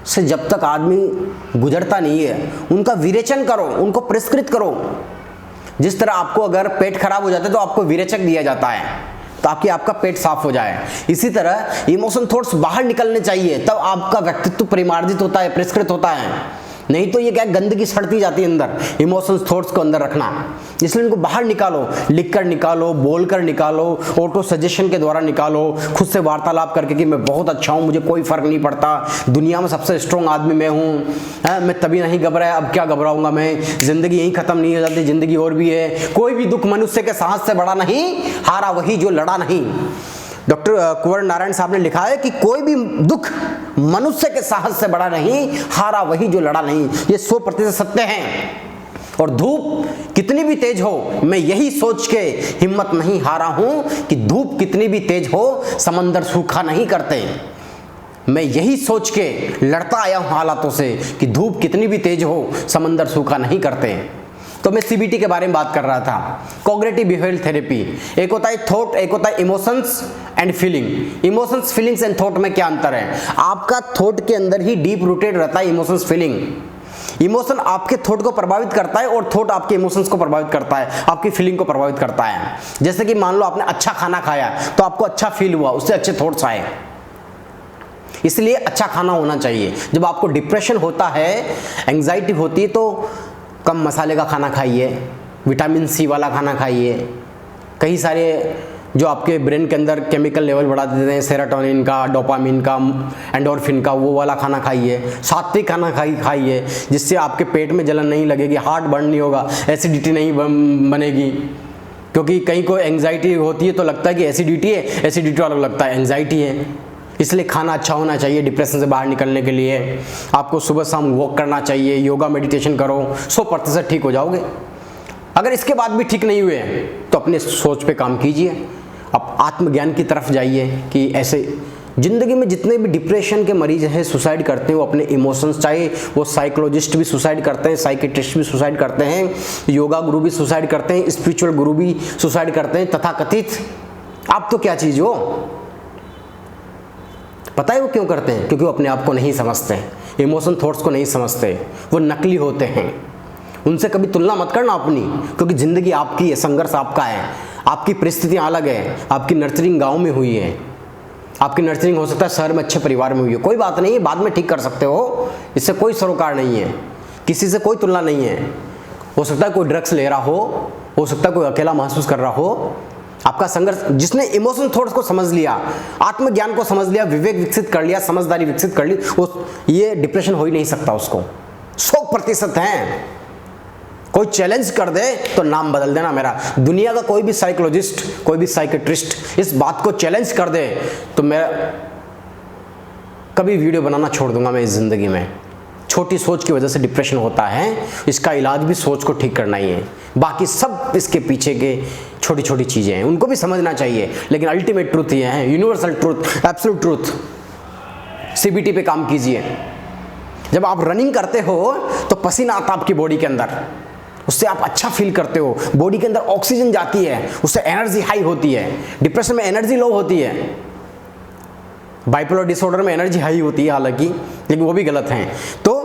से जब तक आदमी गुजरता नहीं है उनका विरेचन करो, उनको पुरस्कृत करो। जिस तरह आपको अगर पेट खराब हो जाता है तो आपको विरेचक दिया जाता है ताकि आपका पेट साफ हो जाए, इसी तरह इमोशन थॉट्स बाहर निकलने चाहिए, तब आपका व्यक्तित्व परिमार्जित होता है, पुरस्कृत होता है। नहीं तो ये क्या गंदगी सड़ती जाती है अंदर, इमोशंस थॉट्स को अंदर रखना। इसलिए इनको बाहर निकालो, लिखकर निकालो, बोलकर निकालो, ऑटो सजेशन के द्वारा निकालो, खुद से वार्तालाप करके कि मैं बहुत अच्छा हूँ, मुझे कोई फर्क नहीं पड़ता, दुनिया में सबसे स्ट्रॉन्ग आदमी मैं हूँ, मैं तभी नहीं घबराया, अब क्या घबराऊंगा मैं, जिंदगी यहीं खत्म नहीं हो जाती, जिंदगी और भी है, कोई भी दुख मनुष्य के साहस से बड़ा नहीं, हारा वही जो लड़ा नहीं। डॉक्टर कुंवर नारायण साहब ने लिखा है कि कोई भी दुख मनुष्य के साहस से बड़ा नहीं, हारा वही जो लड़ा नहीं। ये 100% सत्य है। और धूप कितनी भी तेज हो, मैं यही सोच के हिम्मत नहीं हारा हूं कि धूप कितनी भी तेज हो समंदर सूखा नहीं करते। मैं यही सोच के लड़ता आया हूं हालातों से कि धूप कितनी भी तेज हो समंदर सूखा नहीं करते। तो मैं सीबीटी के बारे में बात कर रहा था, कॉग्निटिव बिहेवियरल थेरेपी। एक होता है थॉट, एक होता है emotions and feeling. Emotions, feelings and thought में क्या अंतर है? आपका थॉट के अंदर ही डीप रूटेड रहता है इमोशंस, फीलिंग। इमोशन आपके थॉट को प्रभावित करता है और थॉट आपके इमोशंस को प्रभावित करता है, आपकी फीलिंग को प्रभावित करता है। जैसे कि मान लो आपने अच्छा खाना खाया तो आपको अच्छा फील हुआ, उससे अच्छे थॉट्स आए, इसलिए अच्छा खाना होना चाहिए। जब आपको डिप्रेशन होता है, एंजाइटी होती है, तो कम मसाले का खाना खाइए, विटामिन सी वाला खाना खाइए, कई सारे जो आपके ब्रेन के अंदर केमिकल लेवल बढ़ा देते हैं, सेरोटोनिन का, डोपामिन का, एंडोर्फिन का, वो वाला खाना खाइए, सात्विक खाना खाइए, जिससे आपके पेट में जलन नहीं लगेगी, हार्ट बर्न नहीं होगा, एसिडिटी नहीं बनेगी। क्योंकि कहीं को एंजाइटी होती है तो लगता है कि एसिडिटी है, एसिडिटी वाला लगता है एंजाइटी है। इसलिए खाना अच्छा होना चाहिए डिप्रेशन से बाहर निकलने के लिए। आपको सुबह शाम वॉक करना चाहिए, योगा मेडिटेशन करो, 100% ठीक हो जाओगे। अगर इसके बाद भी ठीक नहीं हुए तो अपने सोच पे काम कीजिए, अब आत्मज्ञान की तरफ जाइए कि ऐसे जिंदगी में जितने भी डिप्रेशन के मरीज हैं सुसाइड करते हैं वो अपने इमोशंस, चाहे वो साइकोलॉजिस्ट भी सुसाइड करते हैं, साइकेट्रिस्ट भी सुसाइड करते हैं, योगा गुरु भी सुसाइड करते हैं, स्पिरिचुअल गुरु भी सुसाइड करते हैं, तथाकथित। आप तो क्या चीज हो? पता है वो क्यों करते हैं? क्योंकि वो अपने आप को नहीं समझते, इमोशन थॉट्स को नहीं समझते, वो नकली होते हैं। उनसे कभी तुलना मत करना अपनी, क्योंकि जिंदगी आपकी है, संघर्ष आपका है, आपकी परिस्थितियां अलग है, आपकी नर्चरिंग गांव में हुई है, आपकी नर्चरिंग हो सकता है शहर में अच्छे परिवार में हुई है, कोई बात नहीं है, बाद में ठीक कर सकते हो, इससे कोई सरोकार नहीं है, किसी से कोई तुलना नहीं है। हो सकता है कोई ड्रग्स ले रहा हो सकता है कोई अकेला महसूस कर रहा हो, आपका संघर्ष। जिसने इमोशन थॉट्स को समझ लिया, आत्मज्ञान को समझ लिया, विवेक विकसित कर लिया, समझदारी विकसित कर ली, वो ये डिप्रेशन हो ही नहीं सकता उसको। 100% है। कोई चैलेंज कर दे तो नाम बदल देना मेरा। दुनिया का कोई भी साइकोलॉजिस्ट, कोई भी साइकेट्रिस्ट इस बात को चैलेंज कर दे तो मैं कभी वीडियो बनाना छोड़ दूंगा मैं इस जिंदगी में। छोटी सोच की वजह से डिप्रेशन होता है, इसका इलाज भी सोच को ठीक करना ही है। बाकी सब इसके पीछे के छोटी छोटी चीजें हैं, उनको भी समझना चाहिए, लेकिन अल्टीमेट ट्रूथ ये है, universal truth, absolute truth. CBT पे काम कीजिए। जब आप रनिंग करते हो तो पसीना आता आपकी बॉडी के अंदर, उससे आप अच्छा फील करते हो, बॉडी के अंदर ऑक्सीजन जाती है, उससे एनर्जी हाई होती है। डिप्रेशन में एनर्जी लो होती है, बाइपोलर डिसऑर्डर में एनर्जी हाई होती है हालांकि, लेकिन वो भी गलत हैं। तो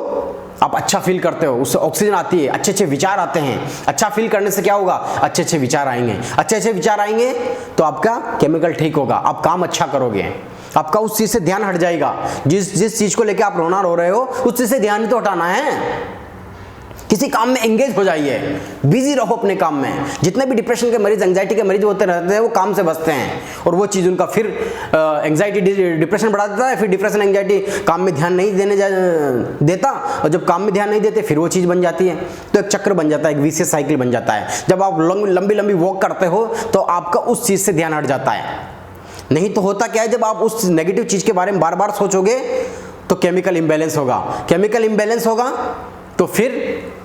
आप अच्छा फील करते हो, उससे ऑक्सीजन आती है, अच्छे अच्छे विचार आते हैं। अच्छा फील करने से क्या होगा? अच्छे अच्छे विचार आएंगे, अच्छे अच्छे विचार आएंगे तो आपका केमिकल ठीक होगा, आप काम अच्छा करोगे, आपका उस चीज से ध्यान हट जाएगा। जिस चीज को लेकर आप रोना रो रहे हो उस चीज से ध्यान ही तो हटाना है। किसी काम में एंगेज हो जाइए, बिजी रहो अपने काम में। जितने भी डिप्रेशन के मरीज, एंजाइटी के मरीज होते रहते हैं वो काम से बचते हैं, और वो चीज़ उनका फिर एंजाइटी डिप्रेशन बढ़ा देता है, फिर डिप्रेशन एंजाइटी काम में ध्यान नहीं देता, और जब काम में ध्यान नहीं देते फिर वो चीज़ बन जाती है। तो एक चक्र बन जाता है, एक विशियस साइकिल बन जाता है। जब आप लंबी लंबी वॉक करते हो तो आपका उस चीज़ से ध्यान हट जाता है। नहीं तो होता क्या है, जब आप उस नेगेटिव चीज़ के बारे में बार बार सोचोगे तो केमिकल इम्बैलेंस होगा, केमिकल इम्बैलेंस होगा तो फिर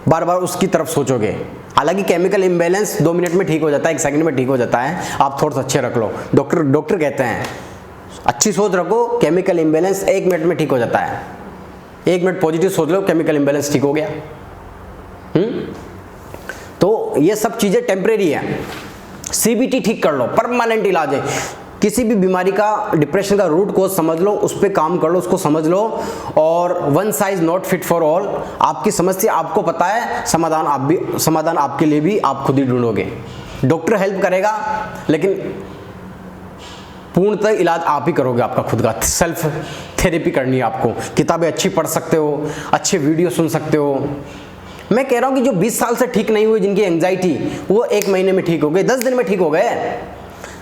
बार बार उसकी तरफ सोचोगे। हालांकि केमिकल इम्बैलेंस 2 मिनट में ठीक हो जाता है, 1 सेकंड में ठीक हो जाता है, आप थोड़ा सा अच्छे रख लो। डॉक्टर कहते हैं अच्छी सोच रखो, केमिकल इम्बैलेंस 1 मिनट में ठीक हो जाता है। 1 मिनट पॉजिटिव सोच लो, केमिकल इम्बैलेंस ठीक हो गया। तो ये सब चीजें टेम्परेरी है। सीबीटी ठीक कर लो, परमानेंट इलाज है। किसी भी बीमारी का, डिप्रेशन का रूट कॉज समझ लो, उस पर काम कर लो, उसको समझ लो। और one size not fit for all. आपकी समस्या आपको पता है, समाधान आपके लिए भी आप खुद ही ढूंढोगे। डॉक्टर हेल्प करेगा लेकिन पूर्णतः इलाज आप ही करोगे आपका खुद का। सेल्फ थेरेपी करनी है आपको। किताबें अच्छी पढ़ सकते हो, अच्छे वीडियो सुन सकते हो। मैं कह रहा हूं कि जो 20 साल से ठीक नहीं हुई, जिनकी एंजाइटी, वो 1 महीने में ठीक हो गए, 10 दिन में ठीक हो गए।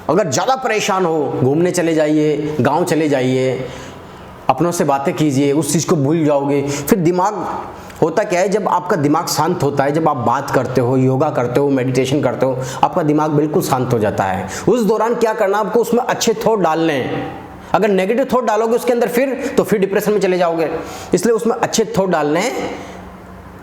अगर ज़्यादा परेशान हो, घूमने चले जाइए, गांव चले जाइए, अपनों से बातें कीजिए, उस चीज़ को भूल जाओगे। फिर दिमाग, होता क्या है, जब आपका दिमाग शांत होता है, जब आप बात करते हो, योगा करते हो, मेडिटेशन करते हो, आपका दिमाग बिल्कुल शांत हो जाता है। उस दौरान क्या करना, आपको उसमें अच्छे थॉट डालने हैं। अगर नेगेटिव थॉट डालोगे उसके अंदर फिर डिप्रेशन में चले जाओगे। इसलिए उसमें अच्छे थॉट डालने हैं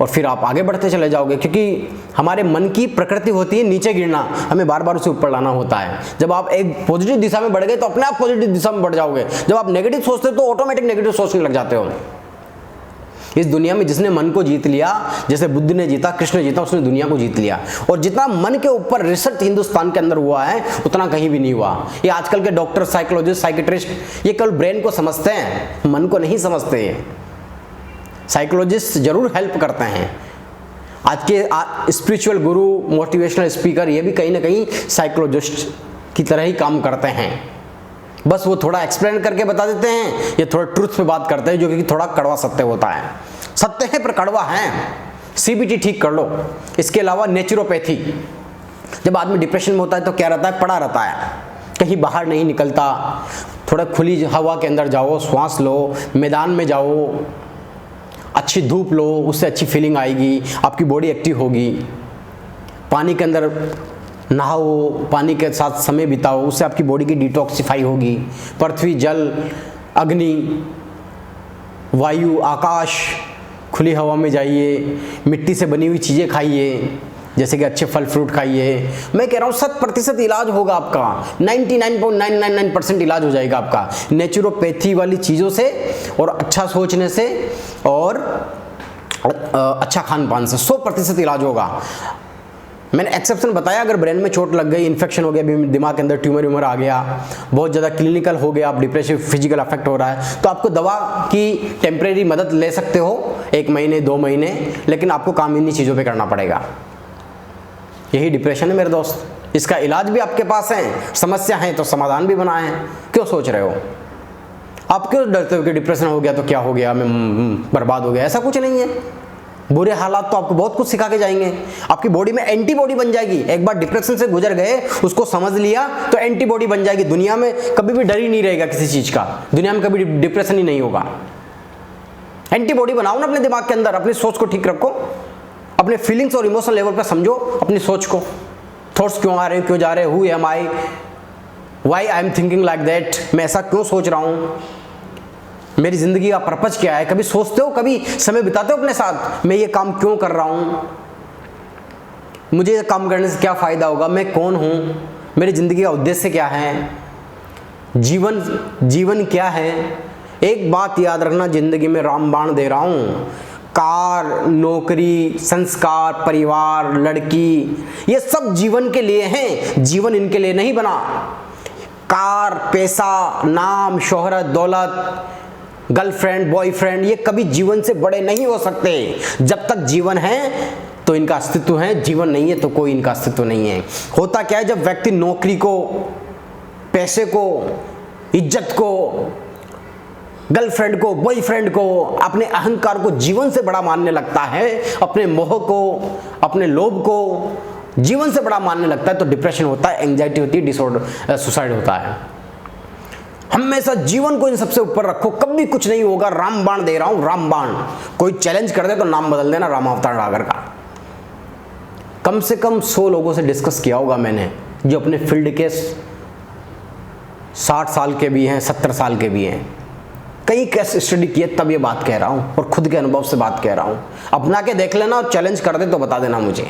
और फिर आप आगे बढ़ते चले जाओगे। क्योंकि हमारे मन की प्रकृति होती है नीचे गिरना, हमें बार बार उसे ऊपर लाना होता है। जब आप एक पॉजिटिव दिशा में बढ़ गए तो अपने आप पॉजिटिव दिशा में बढ़ जाओगे। जब आप नेगेटिव सोचते हो तो ऑटोमेटिक नेगेटिव सोचने लग जाते हो। इस दुनिया में जिसने मन को जीत लिया, जैसे बुद्ध ने जीता, कृष्ण ने जीता, उसने दुनिया को जीत लिया। और जितना मन के ऊपर रिसर्च हिंदुस्तान के अंदर हुआ है उतना कहीं भी नहीं हुआ। ये आजकल के डॉक्टर, साइकोलॉजिस्ट, साइकेट्रिस्ट ये केवल ब्रेन को समझते हैं, मन को नहीं समझते। साइकोलॉजिस्ट जरूर हेल्प करते हैं। आज के स्पिरिचुअल गुरु, मोटिवेशनल स्पीकर, ये भी कहीं ना कहीं साइकोलॉजिस्ट की तरह ही काम करते हैं। बस वो थोड़ा एक्सप्लेन करके बता देते हैं, ये थोड़ा ट्रुथ पे बात करते हैं, जो कि थोड़ा कड़वा सत्य होता है। सत्य है पर कड़वा है। सीबीटी ठीक कर लो। इसके अलावा नेचुरोपैथी, जब आदमी डिप्रेशन में होता है तो क्या रहता है, पड़ा रहता है, कहीं बाहर नहीं निकलता। थोड़ा खुली हवा के अंदर जाओ, श्वास लो, मैदान में जाओ, अच्छी धूप लो, उससे अच्छी फीलिंग आएगी, आपकी बॉडी एक्टिव होगी। पानी के अंदर नहाओ, पानी के साथ समय बिताओ, उससे आपकी बॉडी की डिटॉक्सिफाई होगी। पृथ्वी, जल, अग्नि, वायु, आकाश, खुली हवा में जाइए, मिट्टी से बनी हुई चीज़ें खाइए, जैसे कि अच्छे फल फ्रूट खाइए। मैं कह रहा हूँ 100% इलाज होगा आपका, 99.999% इलाज हो जाएगा आपका नेचुरोपैथी वाली चीज़ों से, और अच्छा सोचने से, और अच्छा खान पान से 100% इलाज होगा। मैंने एक्सेप्शन बताया, अगर ब्रेन में चोट लग गई, इन्फेक्शन हो गया, दिमाग के अंदर ट्यूमर आ गया, बहुत ज़्यादा क्लिनिकल हो गया, आप डिप्रेसिव फिजिकल अफेक्ट हो रहा है, तो आपको दवा की टेम्परेरी मदद ले सकते हो 1 महीने 2 महीने, लेकिन आपको काम इन्हीं चीज़ों पे करना पड़ेगा। यही डिप्रेशन है मेरे दोस्त। इसका इलाज भी आपके पास है, समस्या है तो समाधान भी बना है। क्यों सोच रहे हो, आप क्यों डरते हो कि डिप्रेशन हो गया तो क्या हो गया, मैं बर्बाद हो गया? ऐसा कुछ नहीं है। बुरे हालात तो आपको बहुत कुछ सिखा के जाएंगे। आपकी बॉडी में एंटीबॉडी बन जाएगी। एक बार डिप्रेशन से गुजर गए, उसको समझ लिया तो एंटीबॉडी बन जाएगी। दुनिया में कभी भी डर ही नहीं रहेगा किसी चीज का, दुनिया में कभी डिप्रेशन ही नहीं होगा। एंटीबॉडी बनाओ ना अपने दिमाग के अंदर, अपनी सोच को ठीक रखो, अपने फीलिंग्स और इमोशनल लेवल पर समझो अपनी सोच को। थॉट्स क्यों आ रहे हैं, क्यों जा रहे हैं, who am I, why I am thinking like that, मैं ऐसा क्यों सोच रहा हूँ, मेरी जिंदगी का पर्पज क्या है। कभी सोचते हो, कभी समय बिताते हो अपने साथ, मैं ये काम क्यों कर रहा हूं, मुझे ये काम करने से क्या फायदा होगा, मैं कौन हूं, मेरी जिंदगी का उद्देश्य क्या है, जीवन क्या है। एक बात याद रखना, जिंदगी में रामबाण दे रहा हूं, कार, नौकरी, संस्कार, परिवार, लड़की, ये सब जीवन के लिए हैं, जीवन इनके लिए नहीं बना। कार, पैसा, नाम, शोहरत, दौलत, गर्लफ्रेंड, बॉयफ्रेंड, ये कभी जीवन से बड़े नहीं हो सकते। जब तक जीवन है तो इनका अस्तित्व है, जीवन नहीं है तो कोई इनका अस्तित्व नहीं है। होता क्या है, जब व्यक्ति नौकरी को, पैसे को, इज्जत को, गर्लफ्रेंड को, बॉयफ्रेंड को, अपने अहंकार को जीवन से बड़ा मानने लगता है, अपने मोह को, अपने लोभ को जीवन से बड़ा मानने लगता है, तो डिप्रेशन होता है, एंजाइटी होती है, डिसऑर्डर, सुसाइड होता है। हमेशा जीवन को इन सबसे ऊपर रखो, कभी कुछ नहीं होगा। रामबाण दे रहा हूं, रामबाण। कोई चैलेंज कर दे तो नाम बदल देना राम अवतार डागर का। कम से कम 100 लोगों से डिस्कस किया होगा मैंने, जो अपने फील्ड के 60 साल के भी हैं, 70 साल के भी हैं। कई केस स्टडी किए तब ये बात कह रहा हूँ और खुद के अनुभव से बात कह रहा हूँ। अपना के देख लेना और चैलेंज कर दे तो बता देना मुझे।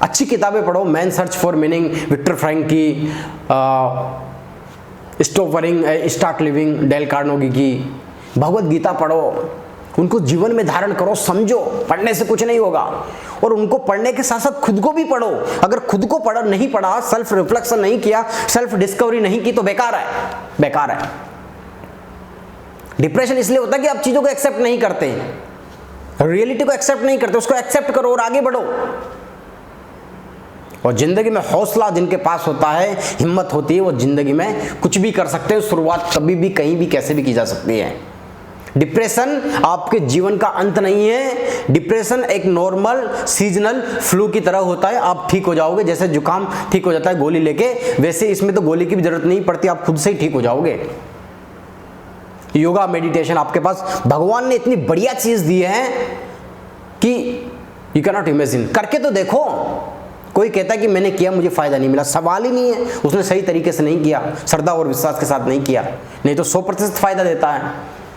अच्छी किताबें पढ़ो, man search for meaning, Viktor Frankl की, stop worrying start living, Dale Carnegie की, भगवत गीता पढ़ो, उनको जीवन में धारण करो, समझो। पढ़ने से कुछ नहीं होगा, और उनको पढ़ने के साथ साथ खुद को भी पढ़ो। अगर खुद को नहीं पढ़ा, सेल्फ रिफ्लेक्शन नहीं किया, सेल्फ डिस्कवरी नहीं की तो बेकार है, बेकार है। डिप्रेशन इसलिए होता है कि आप चीजों को एक्सेप्ट नहीं करते, रियलिटी को एक्सेप्ट नहीं करते। उसको एक्सेप्ट करो और आगे बढ़ो। और जिंदगी में हौसला जिनके पास होता है, हिम्मत होती है, वो जिंदगी में कुछ भी कर सकते हैं। शुरुआत कभी भी, कहीं भी, कैसे भी की जा सकती है। डिप्रेशन आपके जीवन का अंत नहीं है। डिप्रेशन एक नॉर्मल सीजनल फ्लू की तरह होता है। आप ठीक हो जाओगे, जैसे जुकाम ठीक हो जाता है गोली लेके, वैसे इसमें तो गोली की भी जरूरत नहीं पड़ती, आप खुद से ही ठीक हो जाओगे। योगा, मेडिटेशन, आपके पास भगवान ने इतनी बढ़िया चीज दी है कि यू कैन नॉट इमेजिन। करके तो देखो। कोई कहता है कि मैंने किया, मुझे फायदा नहीं मिला, सवाल ही नहीं है। उसने सही तरीके से नहीं किया, श्रद्धा और विश्वास के साथ नहीं किया, नहीं तो 100% फायदा देता है।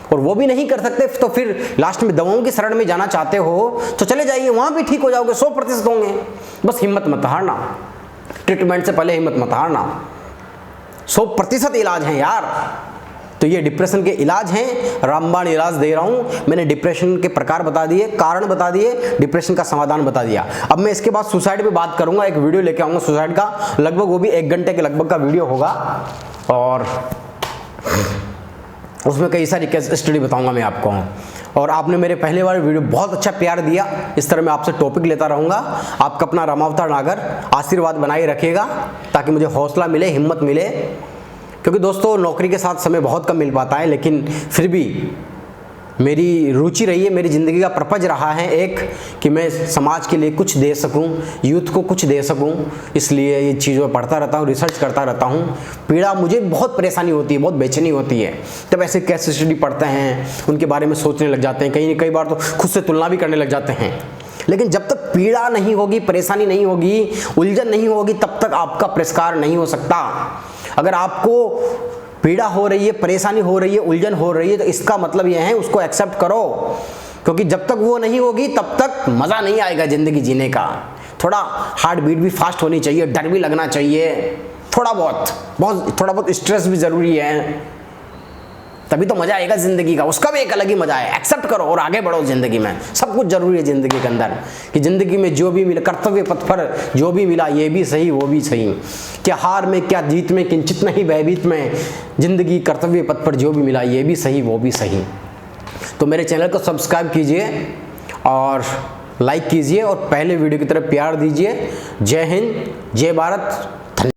और वो भी नहीं कर सकते तो फिर लास्ट में दवाओं की शरण में जाना चाहते हो तो चले जाइए, वहां भी ठीक हो जाओगे, 100% होंगे। बस हिम्मत मत हारना, ट्रीटमेंट से पहले हिम्मत मत हारना। 100% इलाज है यार। तो ये डिप्रेशन के इलाज हैं, रामबाण इलाज दे रहा हूं। मैंने डिप्रेशन के प्रकार बता दिए, कारण बता दिए, डिप्रेशन का समाधान बता दिया। अब मैं इसके बाद सुसाइड पे बात करूंगा, एक वीडियो लेके आऊंगा सुसाइड का, लगभग वो भी 1 घंटे के लगभग का वीडियो होगा, और उसमें कई सारी केस स्टडी बताऊंगा मैं आपको। और आपने मेरे पहले वाले वीडियो बहुत अच्छा प्यार दिया, इस तरह मैं आपसे टॉपिक लेता रहूंगा। आपका अपना रामावतार नागर आशीर्वाद बनाए रखिएगा ताकि मुझे हौसला मिले, हिम्मत मिले। क्योंकि दोस्तों नौकरी के साथ समय बहुत कम मिल पाता है, लेकिन फिर भी मेरी रुचि रही है, मेरी ज़िंदगी का पर्पज रहा है एक, कि मैं समाज के लिए कुछ दे सकूं, यूथ को कुछ दे सकूं। इसलिए ये चीज़ों पढ़ता रहता हूं, रिसर्च करता रहता हूं। पीड़ा, मुझे बहुत परेशानी होती है, बहुत बेचैनी होती है, तब ऐसे केस स्टडी पढ़ते हैं, उनके बारे में सोचने लग जाते हैं, कई बार तो खुद से तुलना भी करने लग जाते हैं। लेकिन जब तक पीड़ा नहीं होगी, परेशानी नहीं होगी, उलझन नहीं होगी, तब तक आपका परिष्कार नहीं हो सकता। अगर आपको पीड़ा हो रही है, परेशानी हो रही है, उलझन हो रही है, तो इसका मतलब यह है उसको एक्सेप्ट करो। क्योंकि जब तक वो नहीं होगी तब तक मज़ा नहीं आएगा ज़िंदगी जीने का। थोड़ा हार्ट बीट भी फास्ट होनी चाहिए, डर भी लगना चाहिए, थोड़ा बहुत स्ट्रेस भी ज़रूरी है, तभी तो मज़ा आएगा ज़िंदगी का। उसका भी एक अलग ही मज़ा है। एक्सेप्ट करो और आगे बढ़ो ज़िंदगी में। सब कुछ ज़रूरी है ज़िंदगी के अंदर, कि ज़िंदगी में जो भी मिला, कर्तव्य पथ पर जो भी मिला, ये भी सही वो भी सही। क्या हार में क्या जीत में, किंचित नहीं भयभीत में, ज़िंदगी कर्तव्य पथ पर जो भी मिला, ये भी सही वो भी सही। तो मेरे चैनल को सब्सक्राइब कीजिए और लाइक कीजिए और पहले वीडियो की तरफ प्यार दीजिए। जय हिंद, जय भारत।